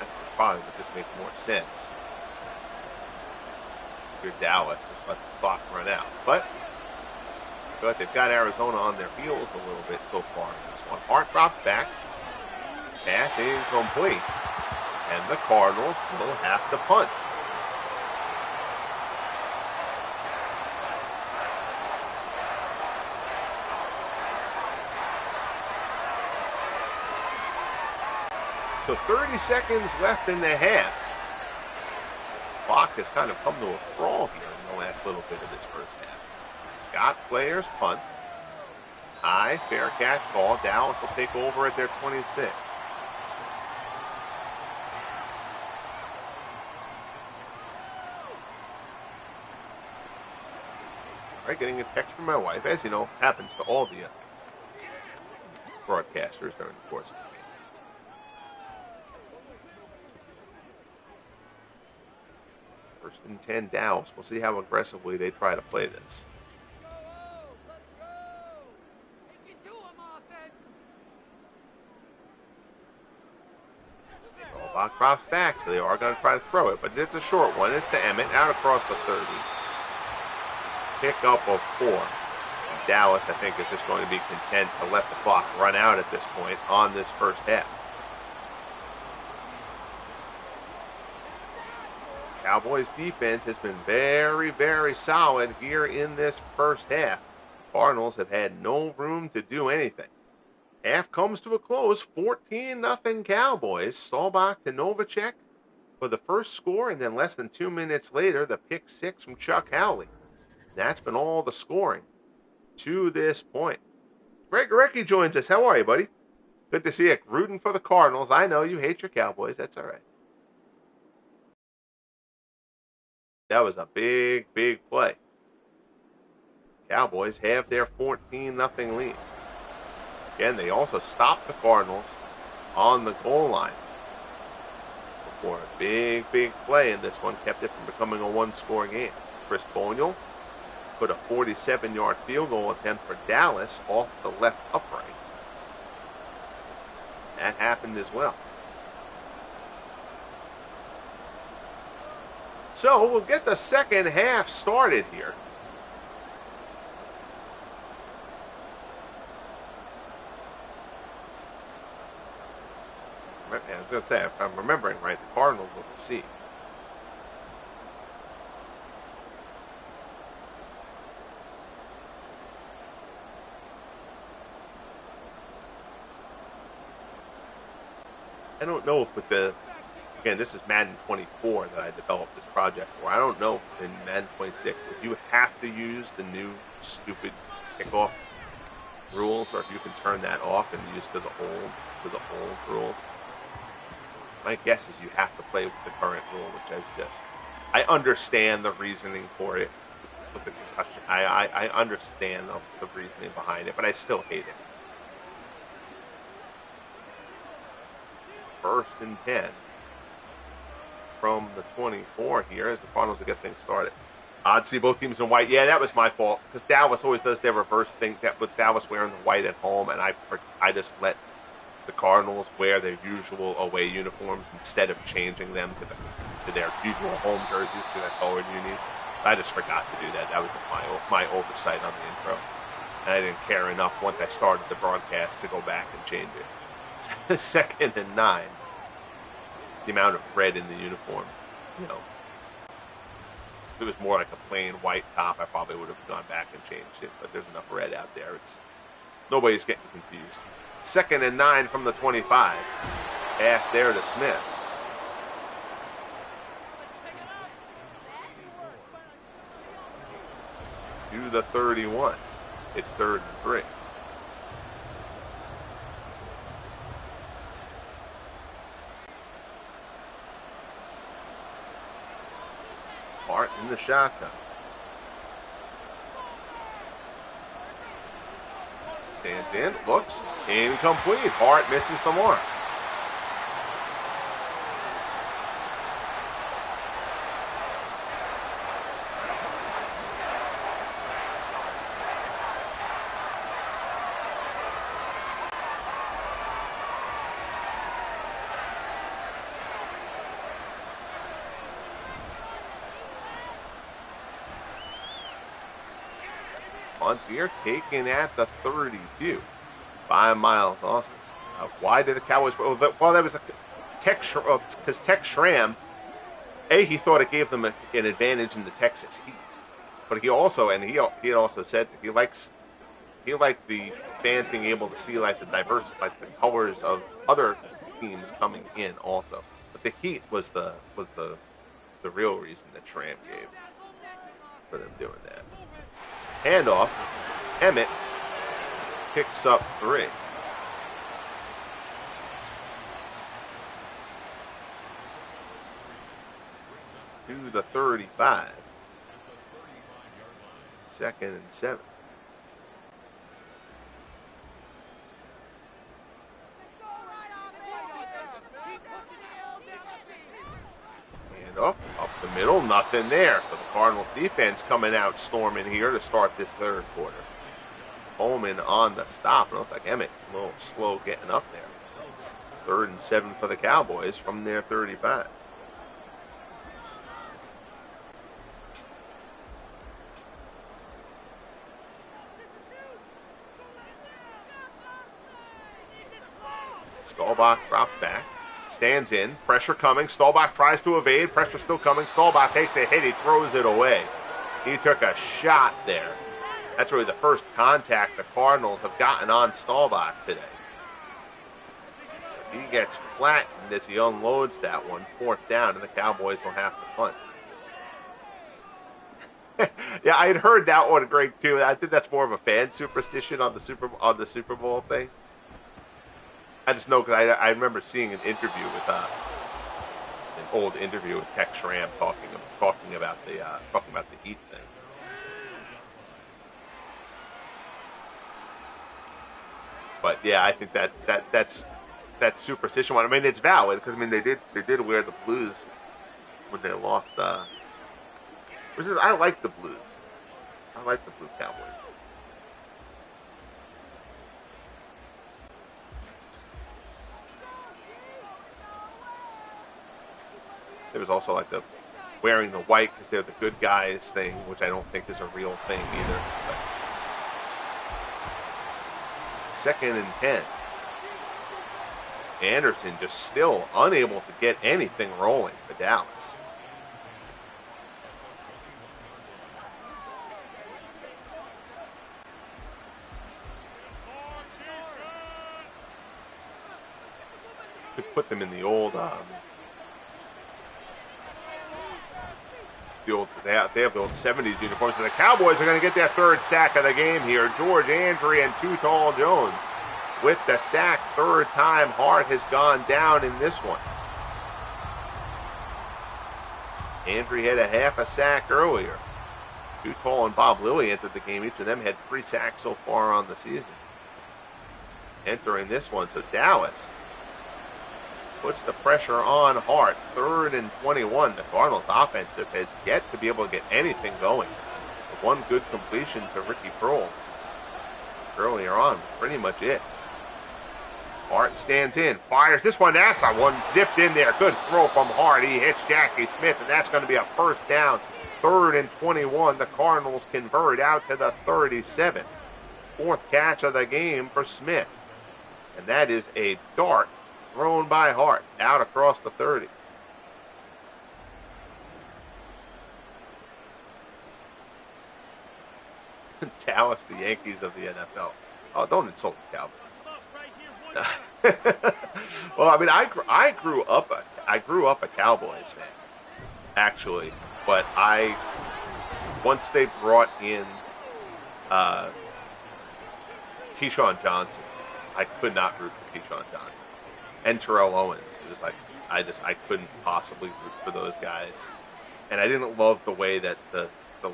That probably would just make more sense. Dallas, just let the clock run out. But they've got Arizona on their heels a little bit so far in this one. Hart drops back. Pass incomplete. And the Cardinals will have to punt. So 30 seconds left in the half. Clock has kind of come to a crawl here in the last little bit of this first half. Scott players punt. High, fair catch ball. Dallas will take over at their 26. All right, getting a text from my wife, as you know, happens to all the broadcasters during the course of the game. First and 10 Dallas. We'll see how aggressively they try to play this. Staubach drops back, so they are going to try to throw it, but it's a short one. It's to Emmett, out across the 30. Pick up of 4. And Dallas, I think, is just going to be content to let the clock run out at this point on this first half. Cowboys defense has been very, very solid here in this first half. Cardinals have had no room to do anything. Half comes to a close, 14-0 Cowboys. Staubach to Novacek for the first score, and then less than 2 minutes later, the pick 6 from Chuck Howley. That's been all the scoring to this point. Greg Gorecki joins us. How are you, buddy? Good to see you. Rooting for the Cardinals. I know you hate your Cowboys. That's all right. That was a big, big play. Cowboys have their 14-0 lead. Again, they also stopped the Cardinals on the goal line before a big, big play, and this one kept it from becoming a one-score game. Chris Bonial put a 47-yard field goal attempt for Dallas off the left upright. That happened as well. So we'll get the second half started here. I was going to say, if I'm remembering right, the Cardinals will receive. I don't know if with the, again, this is Madden 24 that I developed this project for. I don't know in Madden 26 if you have to use the new stupid kickoff rules, or if you can turn that off and use the old rules. My guess is you have to play with the current rule, which is just, I understand the reasoning for it with the concussion. I understand the reasoning behind it, but I still hate it. First and 10 from the 24 here as the Cardinals will get things started. I'd see both teams in white. Yeah, that was my fault, because Dallas always does their reverse thing, that with Dallas wearing the white at home, and I just let the Cardinals wear their usual away uniforms instead of changing them to their usual home jerseys, to their colored unis. I just forgot to do that. That was just my oversight on the intro. And I didn't care enough once I started the broadcast to go back and change it. Second and 9. The amount of red in the uniform, you know. If it was more like a plain white top, I probably would have gone back and changed it. But there's enough red out there. Nobody's getting confused. Second and 9 from the 25. Pass there to Smith. To the 31. It's 3rd and 3. Hart in the shotgun. Stands in, looks, incomplete. Hart misses the mark. Punt here, taken at the 32 by Miles Austin. Why did the Cowboys? Well, that was a Tex Schramm, he thought it gave them an advantage in the Texas heat, but he also said that he liked the fans being able to see like the colors of other teams coming in also. But the heat was the real reason that Schramm gave for them doing that. Handoff, Emmett picks up 3. To the 35. 2nd and 7. Up the middle, nothing there. So the Cardinals defense coming out storming here to start this 3rd quarter. Holman on the stop. It looks like Emmett a little slow getting up there. 3rd and 7 for the Cowboys from their 35. Staubach drops back. Stands in, pressure coming. Staubach tries to evade, pressure still coming. Staubach takes a hit, he throws it away. He took a shot there. That's really the first contact the Cardinals have gotten on Staubach today. He gets flattened as he unloads that one, 4th down, and the Cowboys will have to punt. Yeah, I had heard that one, Greg, too. I think that's more of a fan superstition on the Super Bowl thing. I just know because I remember seeing an interview with an old interview with Tex Schramm talking about the Heat thing. But yeah, I think that's superstition one. I mean, it's valid because they did wear the blues when they lost. I like the blues. I like the blue Cowboys. There was also like the wearing the white because they're the good guys thing, which I don't think is a real thing either. But 2nd and 10. Anderson just still unable to get anything rolling for Dallas. Could put them in the old they have the old 70s uniforms, and the Cowboys are going to get their 3rd sack of the game here. George Andre and Too Tall Jones with the sack. 3rd time Hart has gone down in this one. Andre had a half a sack earlier. Too Tall and Bob Lilly entered the game. Each of them had 3 sacks so far on the season. Entering this one, so Dallas puts the pressure on Hart. 3rd and 21. The Cardinals offense just has yet to be able to get anything going. The one good completion to Ricky Prohl earlier on was pretty much it. Hart stands in, fires this one. That's a one zipped in there. Good throw from Hart. He hits Jackie Smith, and that's going to be a 1st down. 3rd and 21. The Cardinals convert out to the 37. 4th catch of the game for Smith. And that is a dart thrown by Hart out across the 30. Dallas, the Yankees of the NFL. Oh, don't insult the Cowboys. Well, I mean, I grew up a Cowboys fan, actually, but once they brought in Keyshawn Johnson, I could not root for Keyshawn Johnson. And Terrell Owens. It was like I couldn't possibly root for those guys. And I didn't love the way that the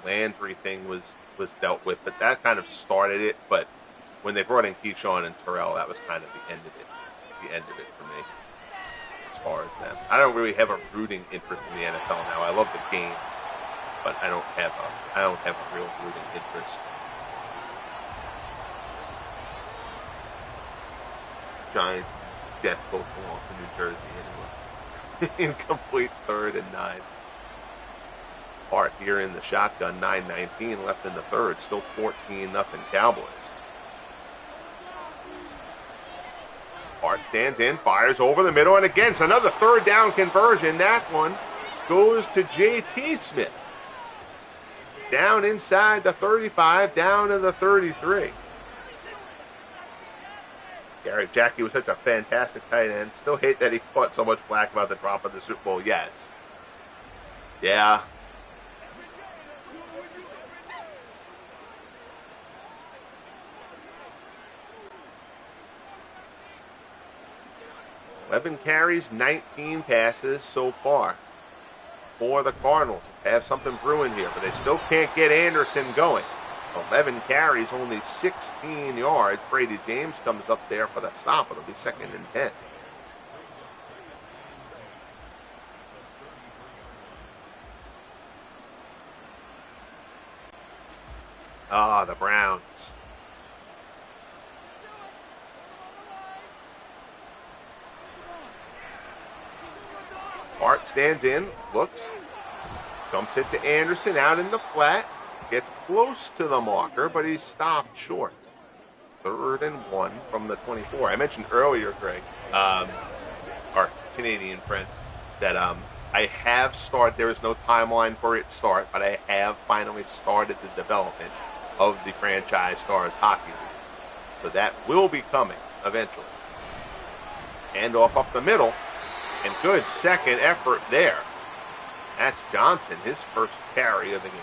Landry thing was dealt with, but that kind of started it. But when they brought in Keyshawn and Terrell, that was kind of the end of it. The end of it for me, as far as them. I don't really have a rooting interest in the NFL now. I love the game, but I don't have a real rooting interest. Giants, Jets both belong to New Jersey anyway. Incomplete 3rd and 9. Hart here in the shotgun, 9:19 left in the 3rd. Still 14-0 Cowboys. Hart stands in, fires over the middle, and against another third down conversion. That one goes to J.T. Smith. Down inside the 35, down to the 33. Garrett Jackie was such a fantastic tight end. Still hate that he caught so much flack about the drop of the Super Bowl. Yes. Yeah. Eleven carries, 19 passes so far for the Cardinals. They have something brewing here, but they still can't get Anderson going. 11 carries, only 16 yards. Brady James comes up there for the stop. It'll be 2nd and 10. The Browns. Hart stands in, looks, dumps it to Anderson out in the flat, gets close to the marker, but he's stopped short. 3rd and 1 from the 24. I mentioned earlier, Greg, our Canadian friend, that I have started, there is no timeline for its start, but I have finally started the development of the Franchise Stars Hockey League. So that will be coming eventually. Handoff up the middle. And good second effort there. That's Johnson, his first carry of the game.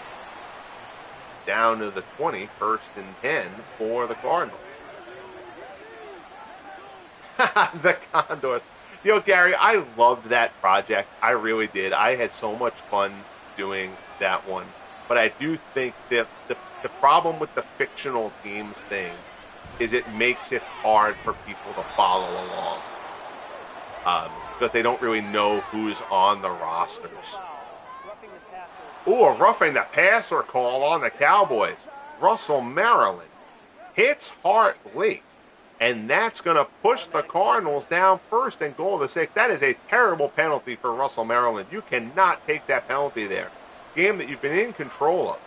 Down to the 20, 1st and 10 for the Cardinals. The Condors. You know, Gary, I loved that project. I really did. I had so much fun doing that one. But I do think that the problem with the fictional teams thing is it makes it hard for people to follow along. Because they don't really know who's on the rosters. Ooh, a roughing the passer call on the Cowboys. Russell Maryland hits Hart late, and that's going to push the Cardinals down 1st and goal to 6. That is a terrible penalty for Russell Maryland. You cannot take that penalty there. Game that you've been in control of.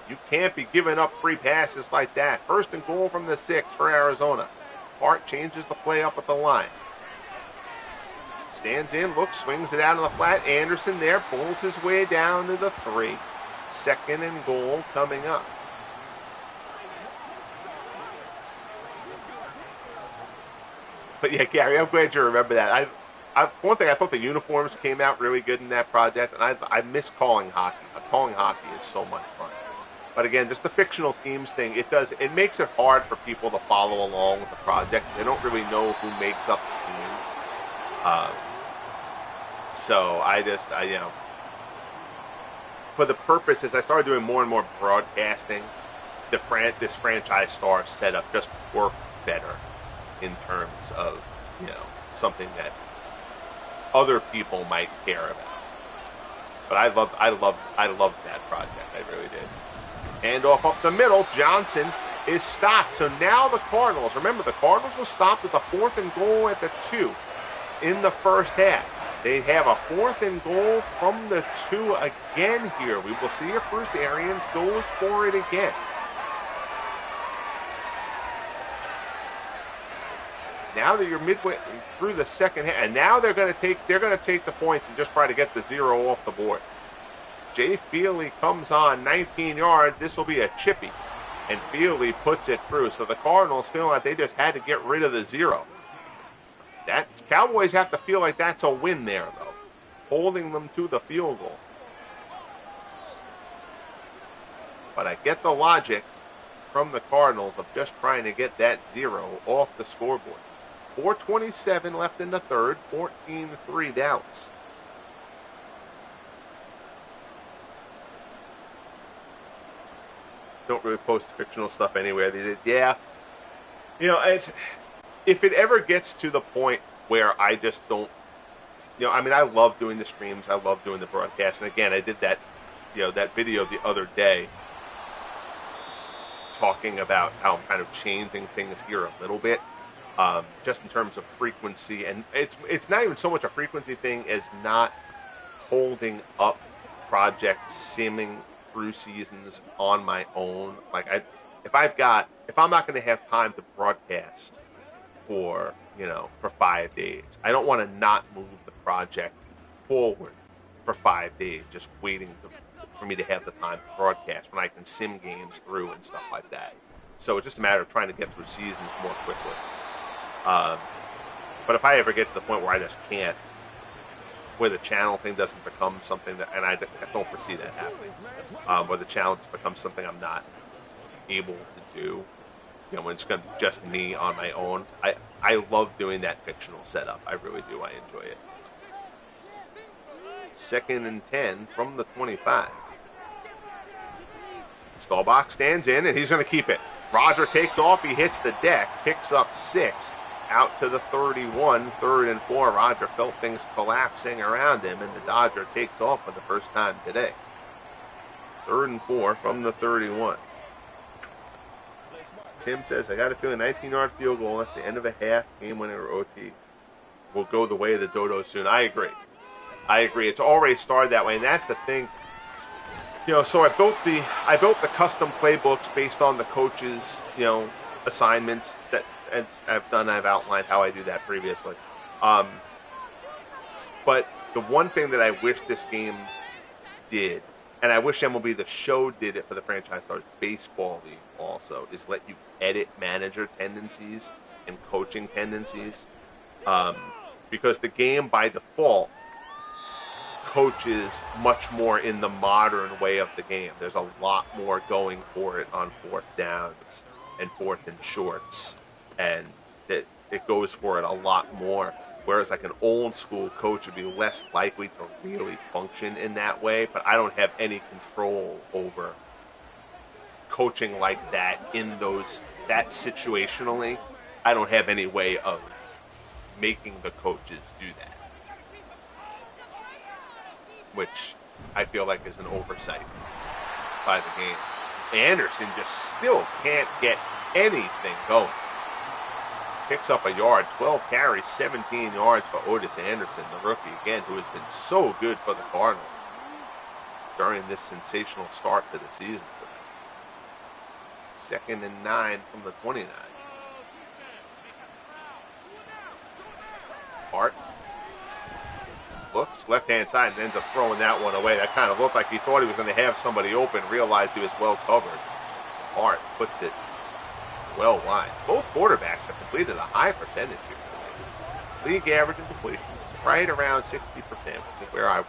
You can't be giving up free passes like that. 1st and goal from the 6 for Arizona. Hart changes the play up at the line. Stands in, looks, swings it out on the flat. Anderson there, pulls his way down to the 3. 2nd and goal coming up. But yeah, Gary, I'm glad you remember that. One thing, I thought the uniforms came out really good in that project, and I miss calling hockey. Calling hockey is so much fun. But again, just the fictional teams thing, it makes it hard for people to follow along with the project. They don't really know who makes up the teams. So I for the purposes, I started doing more and more broadcasting. This franchise star setup just worked better in terms of, something that other people might care about. But I loved that project. I really did. Handoff up the middle. Johnson is stopped. So now the Cardinals, remember the Cardinals were stopped at the 4th and goal at the 2 in the first half. They have a 4th and goal from the 2 again here. We will see if Bruce Arians goes for it again. Now that you're midway through the second half, and now they're going to take the points and just try to get the 0 off the board. Jay Feely comes on 19 yards. This will be a chippy, and Feely puts it through. So the Cardinals feel like they just had to get rid of the 0. That Cowboys have to feel like that's a win there, though, holding them to the field goal. But I get the logic from the Cardinals of just trying to get that 0 off the scoreboard. 4:27 left in the third, 14-3 Dallas. Don't really post fictional stuff anywhere. Yeah, if it ever gets to the point where I just don't, I love doing the streams, I love doing the broadcast, and again, I did that, that video the other day, talking about how I'm kind of changing things here a little bit, just in terms of frequency, and it's not even so much a frequency thing as not holding up projects simming through seasons on my own. Like if I'm not going to have time to broadcast for 5 days. I don't want to not move the project forward for 5 days, just waiting for me to have the time to broadcast when I can sim games through and stuff like that. So it's just a matter of trying to get through seasons more quickly. But if I ever get to the point where I just can't, where the channel thing doesn't become something that, and I don't foresee that happening, where the channel just becomes something I'm not able to do, when it's going to be just me on my own. I love doing that fictional setup. I really do. I enjoy it. 2nd and 10 from the 25. Staubach stands in, and he's going to keep it. Roger takes off. He hits the deck, picks up 6, out to the 31, 3rd and 4. Roger felt things collapsing around him, and the Dodger takes off for the first time today. 3rd and 4 from the 31. Tim says, I got a feeling 19-yard field goal. That's the end of a half, game winner or OT. Will go the way of the Dodo soon. I agree. It's already started that way, and that's the thing. So I built the custom playbooks based on the coaches, assignments that I've outlined how I do that previously. But the one thing that I wish this game did, and I wish MLB The Show did it for the Franchise Stars Baseball League also, is let you edit manager tendencies and coaching tendencies. Because the game by default coaches much more in the modern way of the game. There's a lot more going for it on 4th downs and 4th and shorts, and it goes for it a lot more. Whereas like an old school coach would be less likely to really function in that way, but I don't have any control over coaching like that that situationally. I don't have any way of making the coaches do that, which I feel like is an oversight by the game. Anderson just still can't get anything going. Picks up a yard, 12 carries, 17 yards for Ottis Anderson, the rookie again, who has been so good for the Cardinals during this sensational start to the season for them. 2nd and 9 from the 29. Hart looks left-hand side and ends up throwing that one away. That kind of looked like he thought he was going to have somebody open, realized he was well covered. Hart puts it well wide. Both quarterbacks have completed a high percentage here. League average in completion right around 60%, which is where I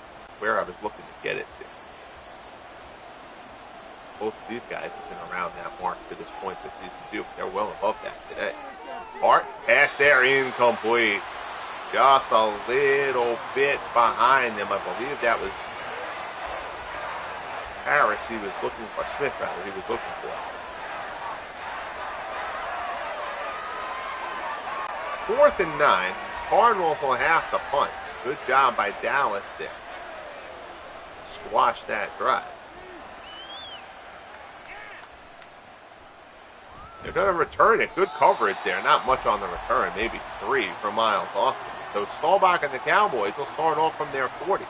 was looking to get it to. Both of these guys have been around that mark to this point this season too. They're well above that today. Hart, pass there, incomplete. Just a little bit behind him. I believe that was Harris he was looking for. Smith, rather, he was looking for. 4th and 9. Cardinals will have to punt. Good job by Dallas there. Squash that drive. They're going to return it. Good coverage there. Not much on the return. Maybe 3 for Miles Austin. So Staubach and the Cowboys will start off from their 40.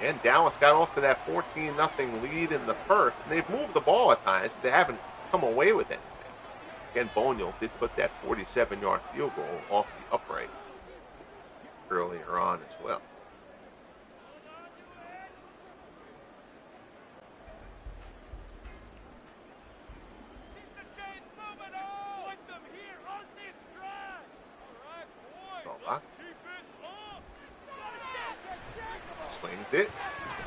And Dallas got off to that 14-0 lead in the first. And they've moved the ball at times, but they haven't come away with anything. Again, Boniel did put that 47-yard field goal off the upright earlier on as well. Swings it.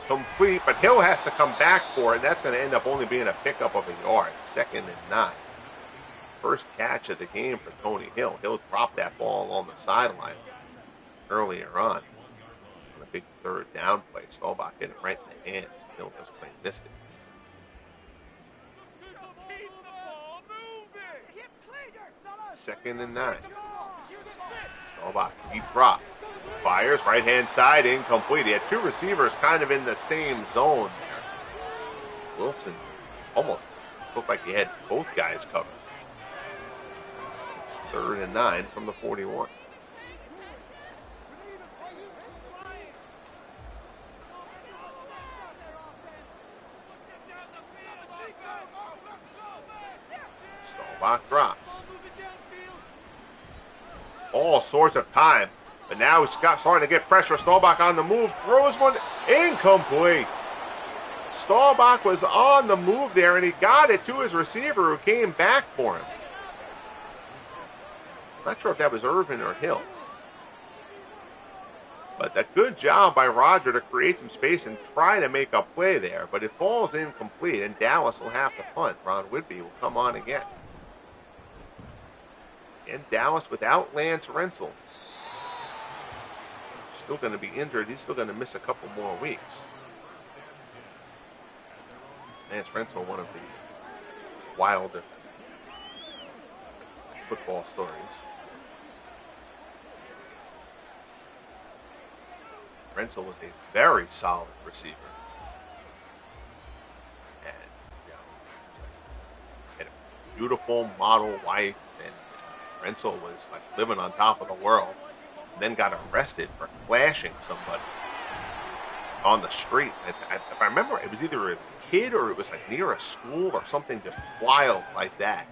Complete, but Hill has to come back for it. That's going to end up only being a pickup of a yard. 2nd and 9. First catch of the game for Tony Hill. Hill dropped that ball along the sideline earlier on a big 3rd down play. Staubach hit it right in the hands. Hill just plain missed it. Second and 9. Staubach, deep drop. Fires, right-hand side, incomplete. He had 2 receivers kind of in the same zone there. Wilson almost looked like he had both guys covered. 3rd and 9 from the 41. Staubach drops. all sorts of time. But now he's starting to get pressure. Staubach on the move, throws one incomplete. Staubach was on the move there, and he got it to his receiver, who came back for him. Not sure if that was Irvin or Hill. But a good job by Roger to create some space and try to make a play there. But it falls incomplete, and Dallas will have to punt. Ron Whitby will come on again. And Dallas without Lance Rentzel. Still going to be injured. He's still going to miss a couple more weeks. Lance Rentzel, one of the wilder football stories. Rentzel was a very solid receiver. And, had a beautiful model wife, and Rentzel was like living on top of the world, and then got arrested for flashing somebody on the street. If I remember, it was either a kid or it was like near a school or something just wild like that.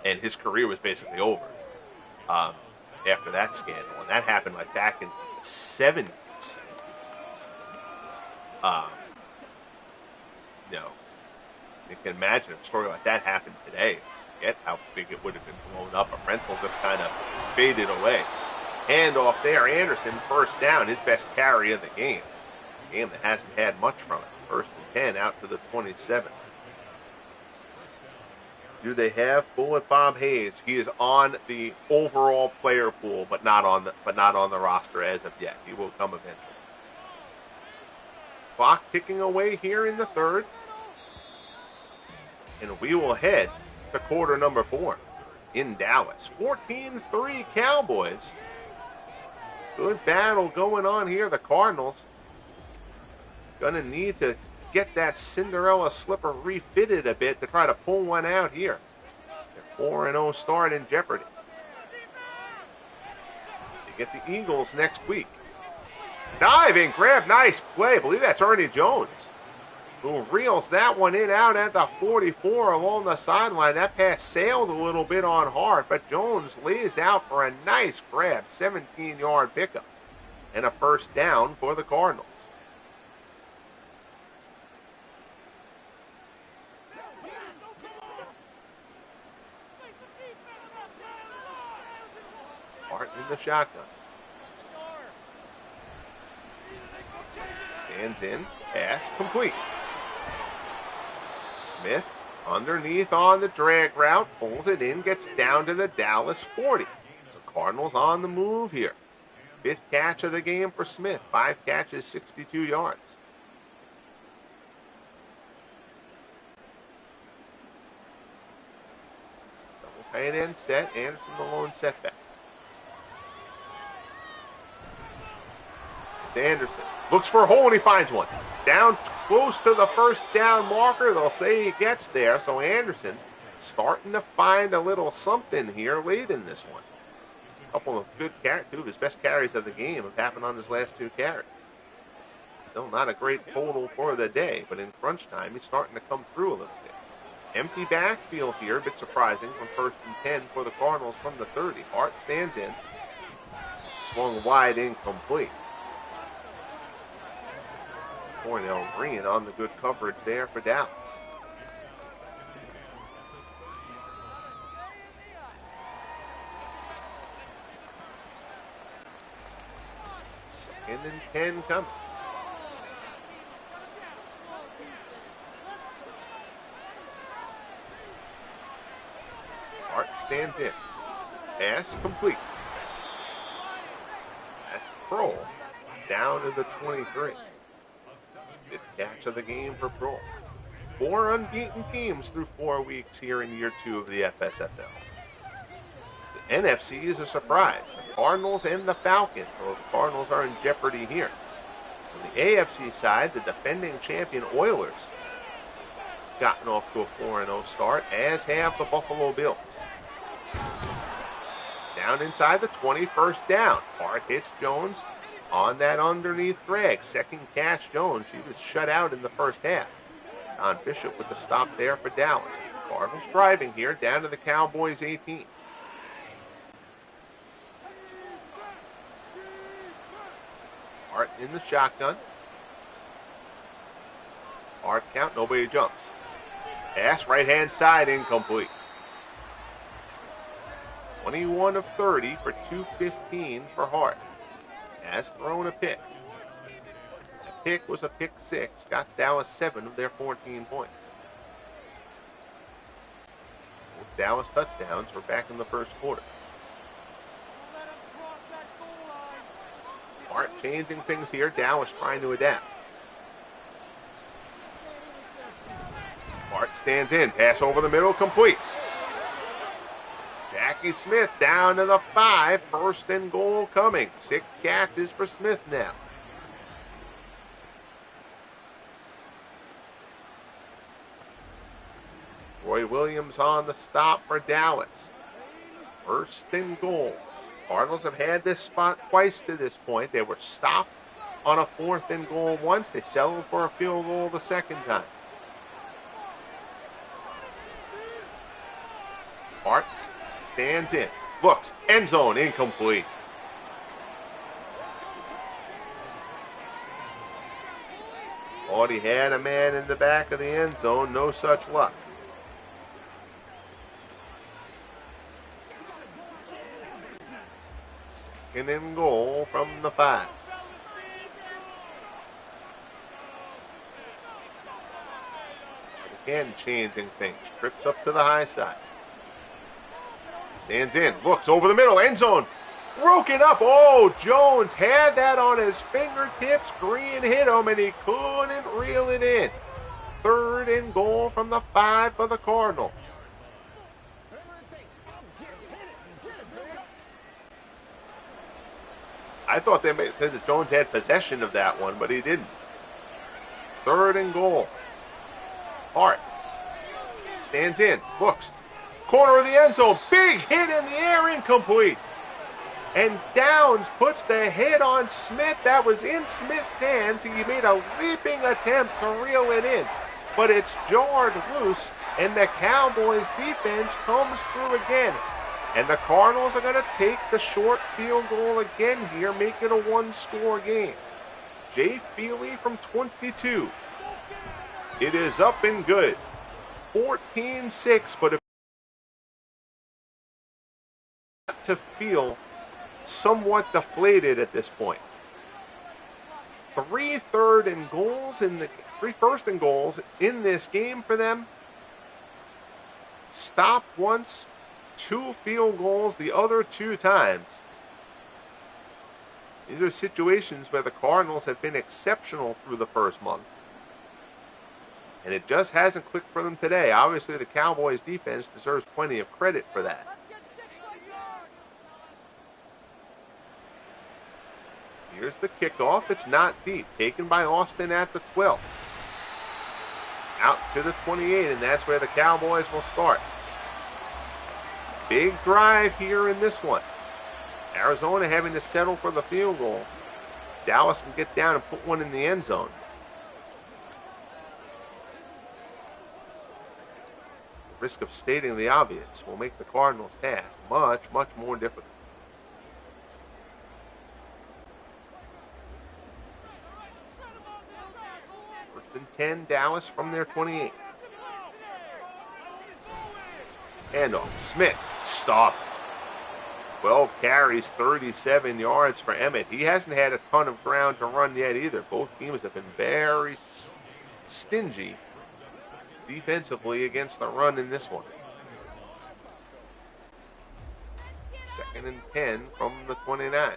And his career was basically over after that scandal. And that happened like back in the 70s. You can imagine if a story like that happened today. Forget how big it would have been blown up. But Rentzel just kind of faded away. Handoff there, Anderson, first down, his best carry of the game. A game that hasn't had much from it. First and 10 out to the 27. Do they have Bullet Bob Hayes? He is on the overall player pool, but not on the roster as of yet. He will come eventually. Clock ticking away here in the third. And we will head to quarter number 4 in Dallas. 14-3 Cowboys. Good battle going on here. The Cardinals going to need to get that Cinderella slipper refitted a bit to try to pull one out here. Their 4-0 start in jeopardy. You get the Eagles next week. Diving grab, nice play. I believe that's Ernie Jones, who reels that one in out at the 44 along the sideline. That pass sailed a little bit on Hart, but Jones lays out for a nice grab, 17-yard pickup, and a first down for the Cardinals. Hart in the shotgun. Stands in, pass complete. Smith underneath on the drag route, pulls it in, gets down to the Dallas 40. So Cardinals on the move here. 5th catch of the game for Smith. 5 catches, 62 yards. Double tight end set, Anderson the lone setback. It's Anderson. Looks for a hole and he finds one. Down close to the first down marker. They'll say he gets there. So Anderson starting to find a little something here late in this one. A couple of good carries. 2 of his best carries of the game have happened on his last 2 carries. Still not a great total for the day, but in crunch time, he's starting to come through a little bit. Empty backfield here, a bit surprising from 1st and 10 for the Cardinals from the 30. Hart stands in. Swung wide, incomplete. Cornell Green on the good coverage there for Dallas. Second and 10 coming. Hart stands in. Pass complete. That's Kroll down to the 23. 5th catch of the game for Kroll. 4 unbeaten teams through 4 weeks here in year 2 of the FSFL. The NFC is a surprise. The Cardinals and the Falcons. So the Cardinals are in jeopardy here. On the AFC side, the defending champion Oilers gotten off to a 4-0 start, as have the Buffalo Bills. Down inside the 20, first down. Hart hits Jones on that underneath drag. Second catch, Jones. He was shut out in the first half. Don Bishop with the stop there for Dallas. Cardinals driving here down to the Cowboys 18. Hart in the shotgun. Hard count, nobody jumps. Pass right-hand side, incomplete. 21 of 30 for 215 for Hart. Has thrown a pick. That pick was a pick six. Got Dallas 7 of their 14 points. With Dallas touchdowns, we're back in the first quarter. Hart changing things here. Dallas trying to adapt. Hart stands in. Pass over the middle, complete. Jackie Smith down to the 5. First and goal coming. 6 catches for Smith now. Roy Williams on the stop for Dallas. First and goal. Cardinals have had this spot twice to this point. They were stopped on a 4th and goal once. They settled for a field goal the second time. Hart stands in, looks, end zone, incomplete. Thought he had a man in the back of the end zone, no such luck. Second and goal from the 5. Again, changing things, trips up to the high side. Stands in, looks over the middle, end zone. Broken up. Oh, Jones had that on his fingertips. Green hit him, and he couldn't reel it in. 3rd and goal from the 5 for the Cardinals. I thought they said that Jones had possession of that one, but he didn't. 3rd and goal. Hart stands in, looks. Corner of the end zone, big hit in the air, incomplete. And Downs puts the hit on Smith. That was in Smith's hands. He made a leaping attempt to reel it in, but it's jarred loose, and the Cowboys defense comes through again. And the Cardinals are going to take the short field goal again here, make it a 1-score game. Jay Feely from 22. It is up and good. 14-6, but if to feel somewhat deflated at this point. 3 first and goals in this game for them. Stopped once, 2 field goals the other 2 times. These are situations where the Cardinals have been exceptional through the first month. And it just hasn't clicked for them today. Obviously, the Cowboys defense deserves plenty of credit for that. Here's the kickoff. It's not deep. Taken by Austin at the 12. Out to the 28, and that's where the Cowboys will start. Big drive here in this one. Arizona having to settle for the field goal. Dallas can get down and put one in the end zone. The risk of stating the obvious will make the Cardinals' task much, much more difficult. And 10, Dallas from their 28. Handoff. Smith stopped. 12 carries, 37 yards for Emmett. He hasn't had a ton of ground to run yet either. Both teams have been very stingy defensively against the run in this one. 2nd and 10 from the 29.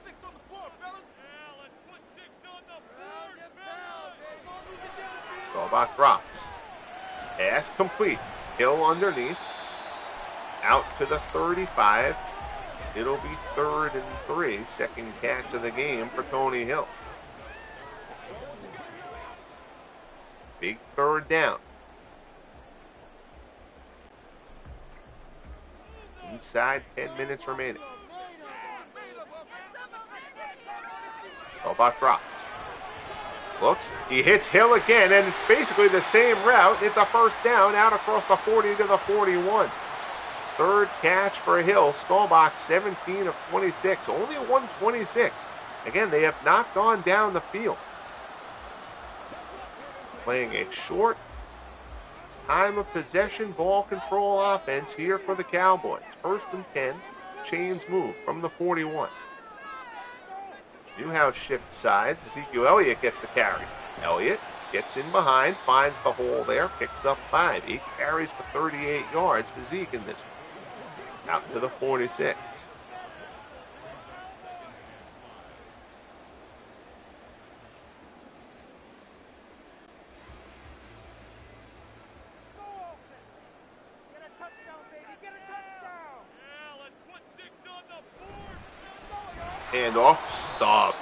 Staubach drops. Pass complete. Hill underneath. Out to the 35. It'll be 3rd and 3. Second catch of the game for Tony Hill. Big 3rd down. Inside 10 minutes remaining. Staubach drops. Looks, he hits Hill again, and it's basically the same route. It's a 1st down out across the 40 to the 41. 3rd catch for Hill. Staubach 17 of 26, only 126. Again, they have not gone down the field. Playing a short time of possession ball control offense here for the Cowboys. 1st and 10, chains move from the 41. Newhouse shifts sides. Ezekiel Elliott gets the carry. Elliott gets in behind, finds the hole there, picks up 5. 8 carries for 38 yards for Zeke in this one. Out to the 46. Handoff stopped.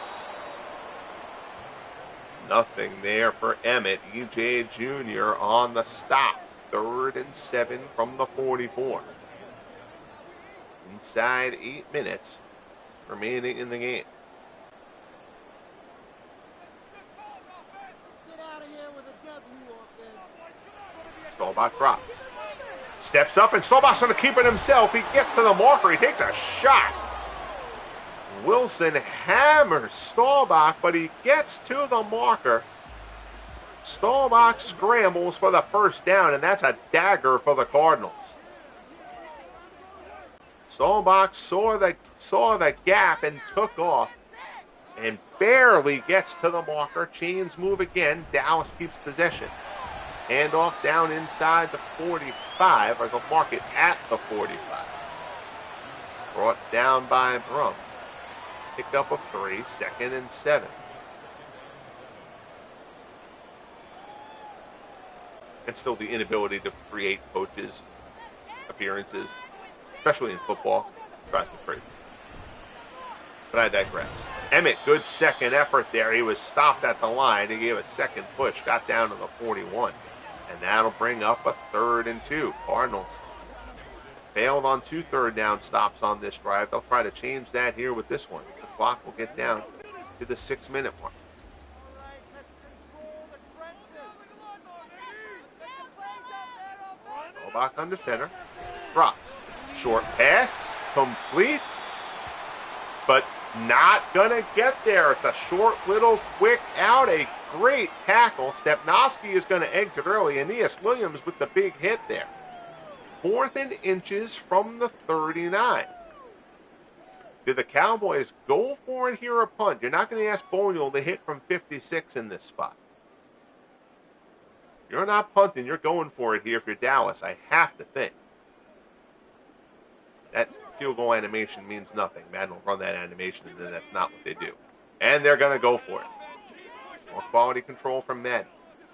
Nothing there for Emmett. E.J. Jr. on the stop. 3rd and 7 from the 44. Inside 8 minutes remaining in the game. Staubach drops. Steps up, and Staubach's going to keep it himself. He gets to the marker. He takes a shot. Wilson hammers Staubach, but he gets to the marker. Staubach scrambles for the 1st down, and that's a dagger for the Cardinals. Staubach saw the gap and took off and barely gets to the marker. Chains move again. Dallas keeps possession. Handoff down inside the 45, or the market at the 45. Brought down by Brum. Pick up a 3, 2nd and 7. And still the inability to create coaches' appearances, especially in football, drives me crazy. But I digress. Emmett, good second effort there. He was stopped at the line. He gave a second push, got down to the 41. And that'll bring up a 3rd and 2. Cardinals failed on 2 third down stops on this drive. They'll try to change that here with this one. The clock will get down to the 6-minute mark. Staubach under center. Drops. Short pass. Complete. But not going to get there. It's a short little quick out. A great tackle. Stepnoski is going to exit early. Aeneas Williams with the big hit there. 4th and inches from the 39. Do the Cowboys go for it here or punt? You're not going to ask Boniel to hit from 56 in this spot. You're not punting. You're going for it here if you're Dallas, I have to think. That field goal animation means nothing. Madden will run that animation, and then that's not what they do. And they're going to go for it. More quality control from Madden.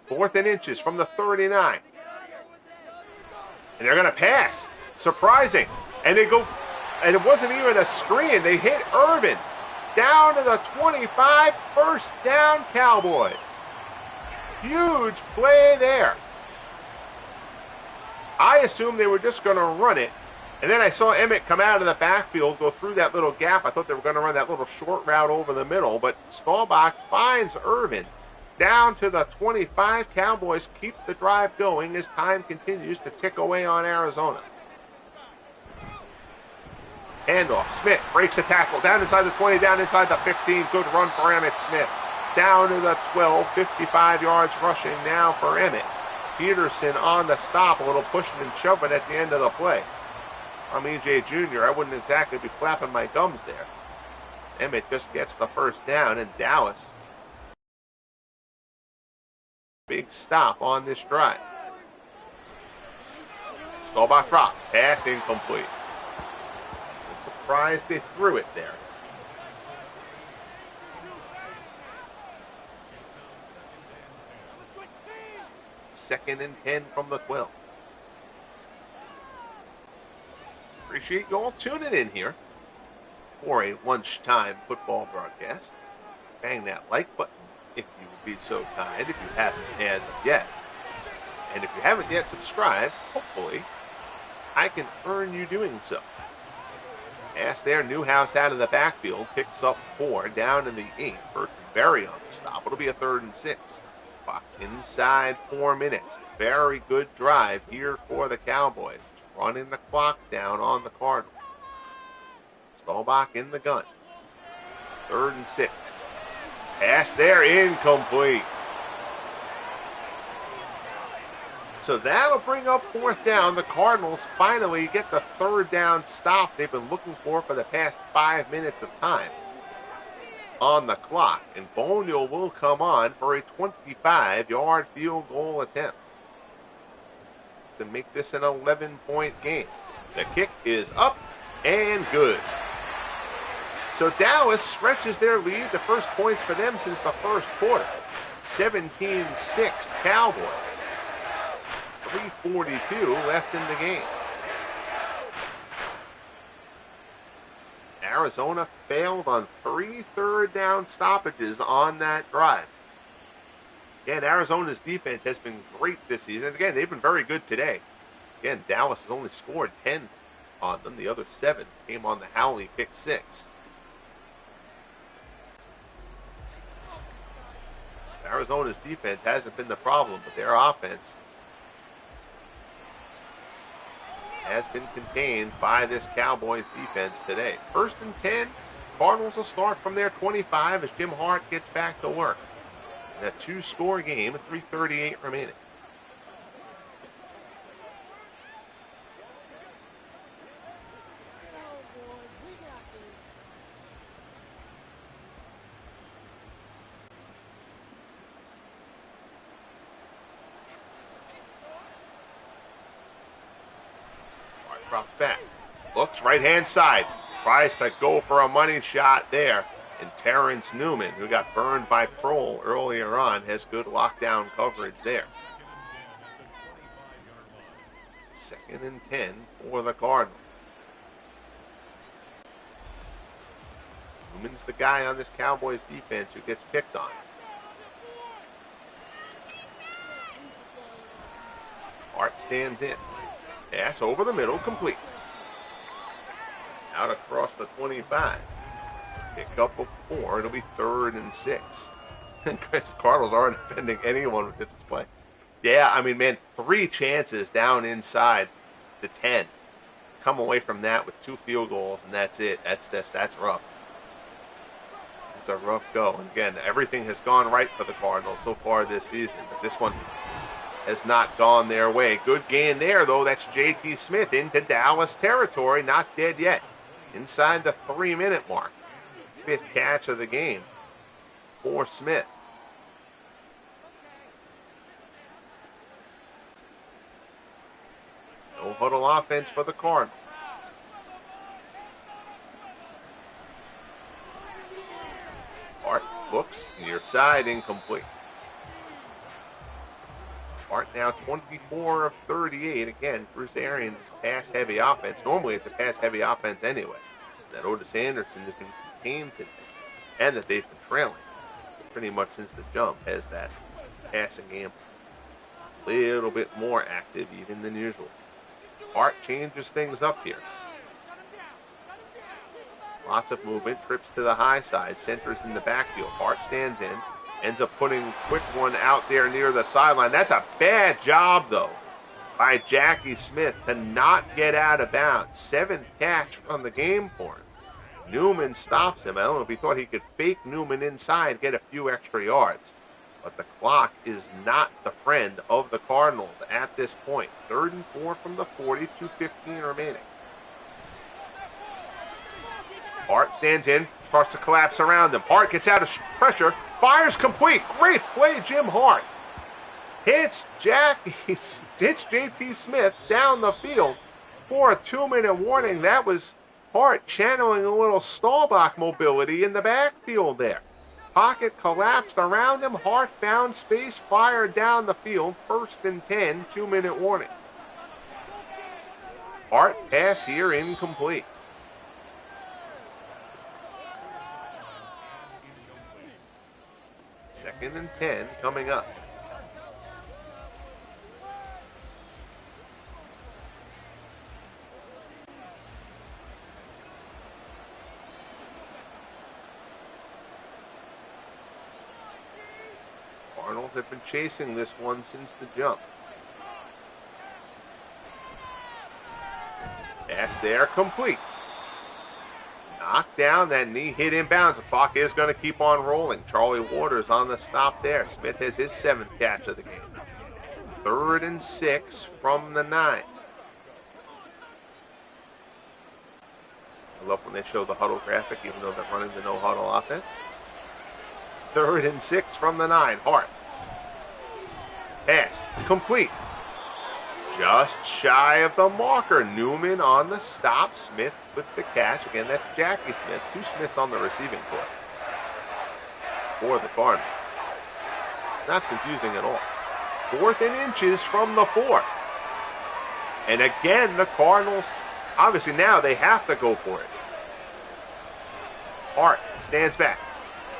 4th and inches from the 39. And they're going to pass. Surprising. And they go, and it wasn't even a screen. They hit Irvin. Down to the 25. 1st down, Cowboys. Huge play there. I assumed they were just going to run it. And then I saw Emmett come out of the backfield, go through that little gap. I thought they were going to run that little short route over the middle. But Staubach finds Irvin. Down to the 25. Cowboys keep the drive going as time continues to tick away on Arizona. Handoff. Smith breaks a tackle. Down inside the 20, down inside the 15. Good run for Emmitt Smith. Down to the 12. 55 yards rushing now for Emmett. Peterson on the stop. A little pushing and shoving at the end of the play. I'm E.J. Jr. I wouldn't exactly be flapping my gums there. Emmett just gets the 1st down, and Dallas. Big stop on this drive. Staubach drops. Pass incomplete. I'm surprised they threw it there. Second and 10 from the 12. Appreciate you all tuning in here for a lunchtime football broadcast. Bang that like button if you would be so kind, if you haven't as of yet. And if you haven't yet subscribed, hopefully I can earn you doing so. Pass there, Newhouse out of the backfield, picks up 4, down in the 8. Berry on the stop. It'll be a 3rd and 6. Clock inside 4 minutes. Very good drive here for the Cowboys. Running the clock down on the Cardinals. Staubach in the gun. 3rd and 6. Pass there, incomplete. So that'll bring up 4th down. The Cardinals finally get the 3rd down stop they've been looking for the past 5 minutes of time on the clock. And Boniel will come on for a 25-yard field goal attempt to make this an 11-point game. The kick is up and good. So Dallas stretches their lead, the first points for them since the first quarter. 17-6 Cowboys. 3:42 left in the game. Arizona failed on 3 third down stoppages on that drive. Again, Arizona's defense has been great this season. Again, they've been very good today. Again, Dallas has only scored 10 on them. The other 7 came on the Howley pick 6. Arizona's defense hasn't been the problem, but their offense has been contained by this Cowboys defense today. 1st and 10, Cardinals will start from their 25 as Jim Hart gets back to work. In a 2-score game, 3:38 remaining. Drops back, looks right-hand side, tries to go for a money shot there. And Terrence Newman, who got burned by Prohl earlier on, has good lockdown coverage there. 2nd and 10 for the Cardinals. Newman's the guy on this Cowboys defense who gets picked on. Hart stands in. Pass over the middle, complete. Out across the 25. Pick up of 4. It'll be 3rd and 6. And the Cardinals aren't defending anyone with this play. Yeah, I mean, man, 3 chances down inside the 10. Come away from that with 2 field goals, and that's it. That's rough. It's a rough go. And again, everything has gone right for the Cardinals so far this season, but this one has not gone their way. Good gain there, though. That's J.T. Smith into Dallas territory. Not dead yet. Inside the 3-minute mark. 5th catch of the game for Smith. No huddle offense for the Cardinals. Hart looks near side, incomplete. Hart now 24 of 38. Again, Bruce Arians' pass-heavy offense. Normally it's a pass-heavy offense anyway. That Ottis Anderson has been contained today, and that they've been trailing pretty much since the jump, has that passing game a little bit more active even than usual. Hart changes things up here. Lots of movement, trips to the high side, centers in the backfield. Hart stands in. Ends up putting a quick one out there near the sideline. That's a bad job, though, by Jackie Smith to not get out of bounds. 7th catch from the game for him. Newman stops him. I don't know if he thought he could fake Newman inside, get a few extra yards. But the clock is not the friend of the Cardinals at this point. 3rd and 4 from the 40, 2:15 remaining. Hart stands in, starts to collapse around him. Hart gets out of pressure, fires complete. Great play, Jim Hart. Hits J.T. Smith down the field for a 2-minute warning. That was Hart channeling a little Staubach mobility in the backfield there. Pocket collapsed around him. Hart found space, fired down the field. 1st and 10, 2-minute warning. Hart pass here incomplete. Second and 10 coming up. Cardinals have been chasing this one since the jump. Pass there, complete. Knocked down, that knee hit inbounds. The clock is going to keep on rolling. Charlie Waters on the stop there. Smith has his 7th catch of the game. 3rd and 6 from the 9. I love when they show the huddle graphic, even though they're running the no-huddle offense. 3rd and 6 from the 9. Hart. Pass. Complete. Just shy of the marker. Newman on the stop. Smith with the catch. Again, that's Jackie Smith. 2 Smiths on the receiving court for the Cardinals. Not confusing at all. 4th and inches from the 4. And again, the Cardinals, obviously now they have to go for it. Hart stands back.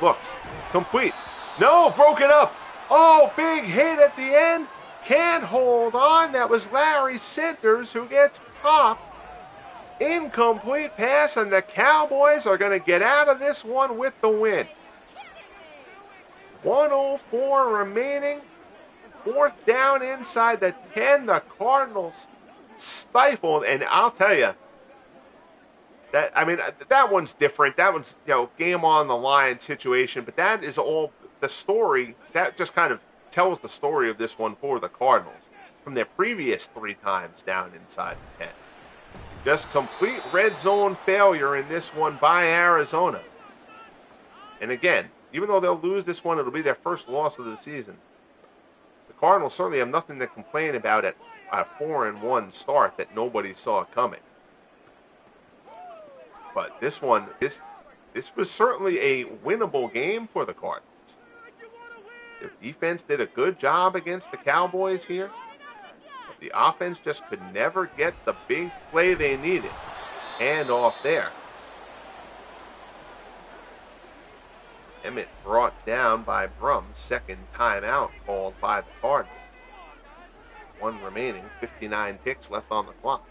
Looks. Complete. No, broken up. Oh, big hit at the end. Can't hold on. That was Larry Centers who gets popped. Incomplete pass, and the Cowboys are going to get out of this one with the win. 1:04 remaining. 4th down inside the 10. The Cardinals stifled, and I'll tell you, that one's different. That one's, game on the line situation, but that is all the story. That just kind of tells the story of this one for the Cardinals from their previous 3 times down inside the 10. Just complete red zone failure in this one by Arizona. And again, even though they'll lose this one, it'll be their first loss of the season. The Cardinals certainly have nothing to complain about at a 4-1 start that nobody saw coming. But this one, this was certainly a winnable game for the Cardinals. Their defense did a good job against the Cowboys here. But the offense just could never get the big play they needed. Hand off there. Emmett brought down by Brum. 2nd timeout called by the Cardinals. 1 remaining. 59 ticks left on the clock.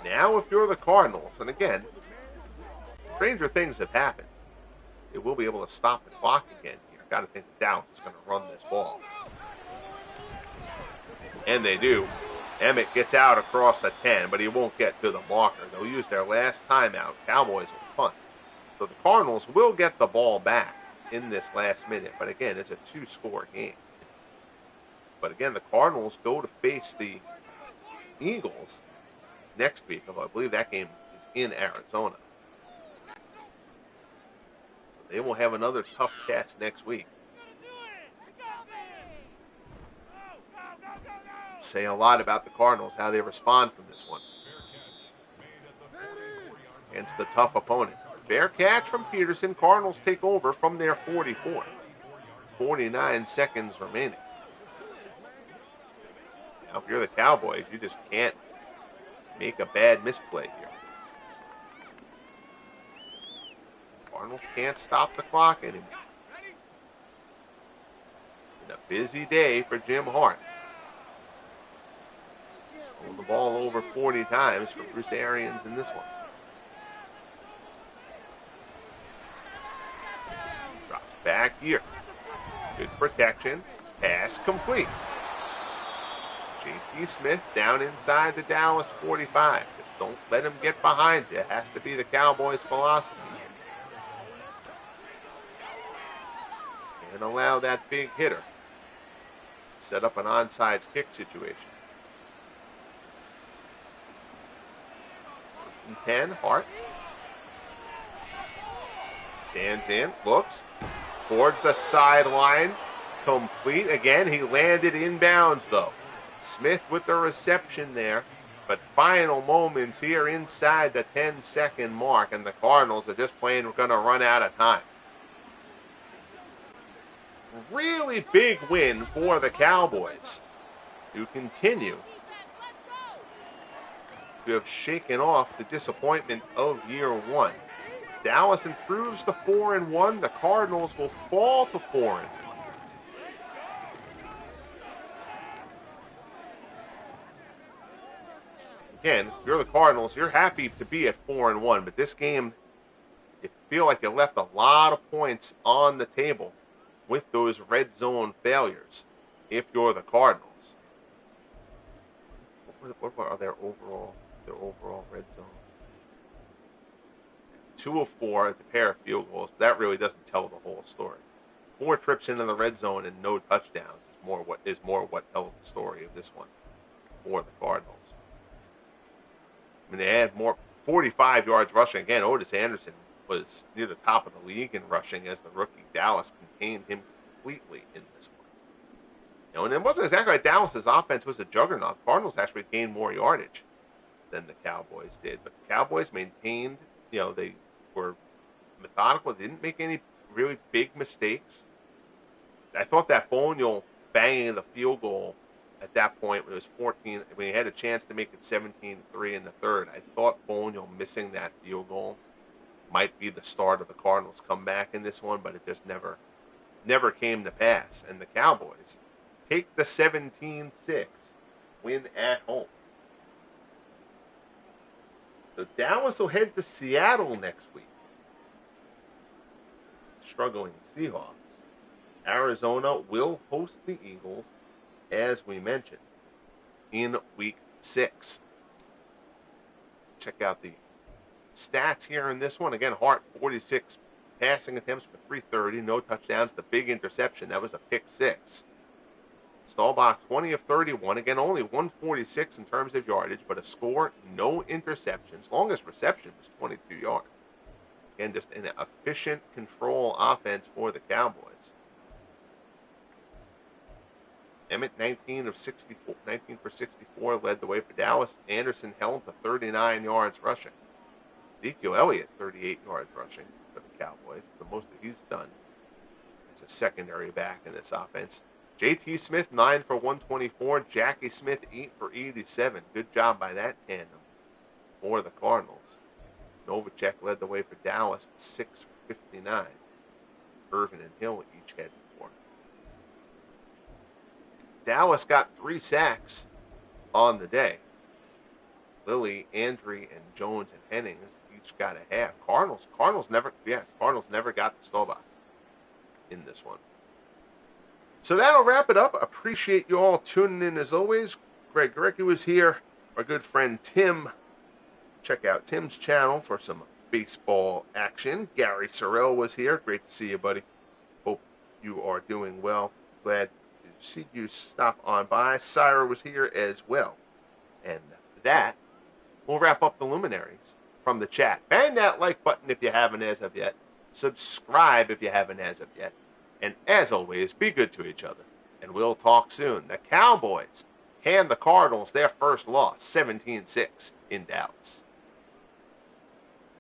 Now if you're the Cardinals, and again, stranger things have happened. They will be able to stop the clock again here. Got to think Dallas is going to run this ball. And they do. Emmett gets out across the 10, but he won't get to the marker. They'll use their last timeout. Cowboys will punt. So the Cardinals will get the ball back in this last minute. But again, it's a 2-score game. But again, the Cardinals go to face the Eagles next week. I believe that game is in Arizona. They will have another tough test next week. Say a lot about the Cardinals, how they respond from this one. Against the tough opponent. Fair catch from Peterson. Cardinals take over from their 44. 49 seconds remaining. Now, if you're the Cowboys, you just can't make a bad misplay here. Cardinals can't stop the clock anymore. Been a busy day for Jim Hart. Hold the ball over 40 times for Bruce Arians in this one. Drops back here. Good protection. Pass complete. J.P. Smith down inside the Dallas 45. Just don't let him get behind you. It has to be the Cowboys' philosophy. And allow that big hitter to set up an onside kick situation. 1st and 10, Hart. Stands in, looks towards the sideline. Complete. Again, he landed inbounds though. Smith with the reception there. But final moments here inside the 10-second mark, and the Cardinals are just plain going to run out of time. Really big win for the Cowboys to continue to have shaken off the disappointment of year 1. Dallas improves to 4-1. The Cardinals will fall to 4-1. Again, if you're the Cardinals, you're happy to be at 4-1, but this game, you feel like you left a lot of points on the table with those red zone failures if you're the Cardinals. What are their overall? their overall red zone. 2 of 4, it's a pair of field goals. That really doesn't tell the whole story. 4 trips into the red zone and no touchdowns is more what tells the story of this one for the Cardinals. I mean, they had more 45 yards rushing. Again, Ottis Anderson was near the top of the league in rushing as the rookie. Dallas contained him completely in this one. You know, and it wasn't exactly like Dallas's offense was a juggernaut. The Cardinals actually gained more yardage than the Cowboys did, but the Cowboys maintained, you know, they were methodical. They didn't make any really big mistakes. I thought that Bonial banging the field goal at that point when it was 14, when he had a chance to make it 17-3 in the third, I thought Bonial missing that field goal might be the start of the Cardinals' comeback in this one, but it just never came to pass. And the Cowboys take the 17-6 win at home. So Dallas will head to Seattle next week. Struggling Seahawks. Arizona will host the Eagles, as we mentioned, in Week 6. Check out the stats here in this one. Again, Hart, 46 passing attempts for 330, no touchdowns. The big interception, that was a pick 6. Staubach, 20 of 31. Again, only 146 in terms of yardage, but a score, no interceptions. Longest reception was 22 yards. Again, just an efficient control offense for the Cowboys. Emmett, 19 for 64, led the way for Dallas. Anderson held to 39 yards rushing. Ezekiel Elliott, 38 yards rushing for the Cowboys, the most that he's done as a secondary back in this offense. J.T. Smith, 9 for 124. Jackie Smith, 8 for 87. Good job by that tandem for the Cardinals. Novacek led the way for Dallas with 6 for 59. Irvin and Hill each had 4. Dallas got 3 sacks on the day. Lilly, Andre, and Jones and Hennings each got a half. Cardinals never got the Staubach in this one. So that'll wrap it up. Appreciate you all tuning in as always. Greg Gorecki was here. Our good friend Tim. Check out Tim's channel for some baseball action. Gary Sorrell was here. Great to see you, buddy. Hope you are doing well. Glad to see you stop on by. Syra was here as well. And that will wrap up the luminaries from the chat. Bang that like button if you haven't as of yet. Subscribe if you haven't as of yet. And as always, be good to each other. And we'll talk soon. The Cowboys hand the Cardinals their first loss, 17-6 in Dallas.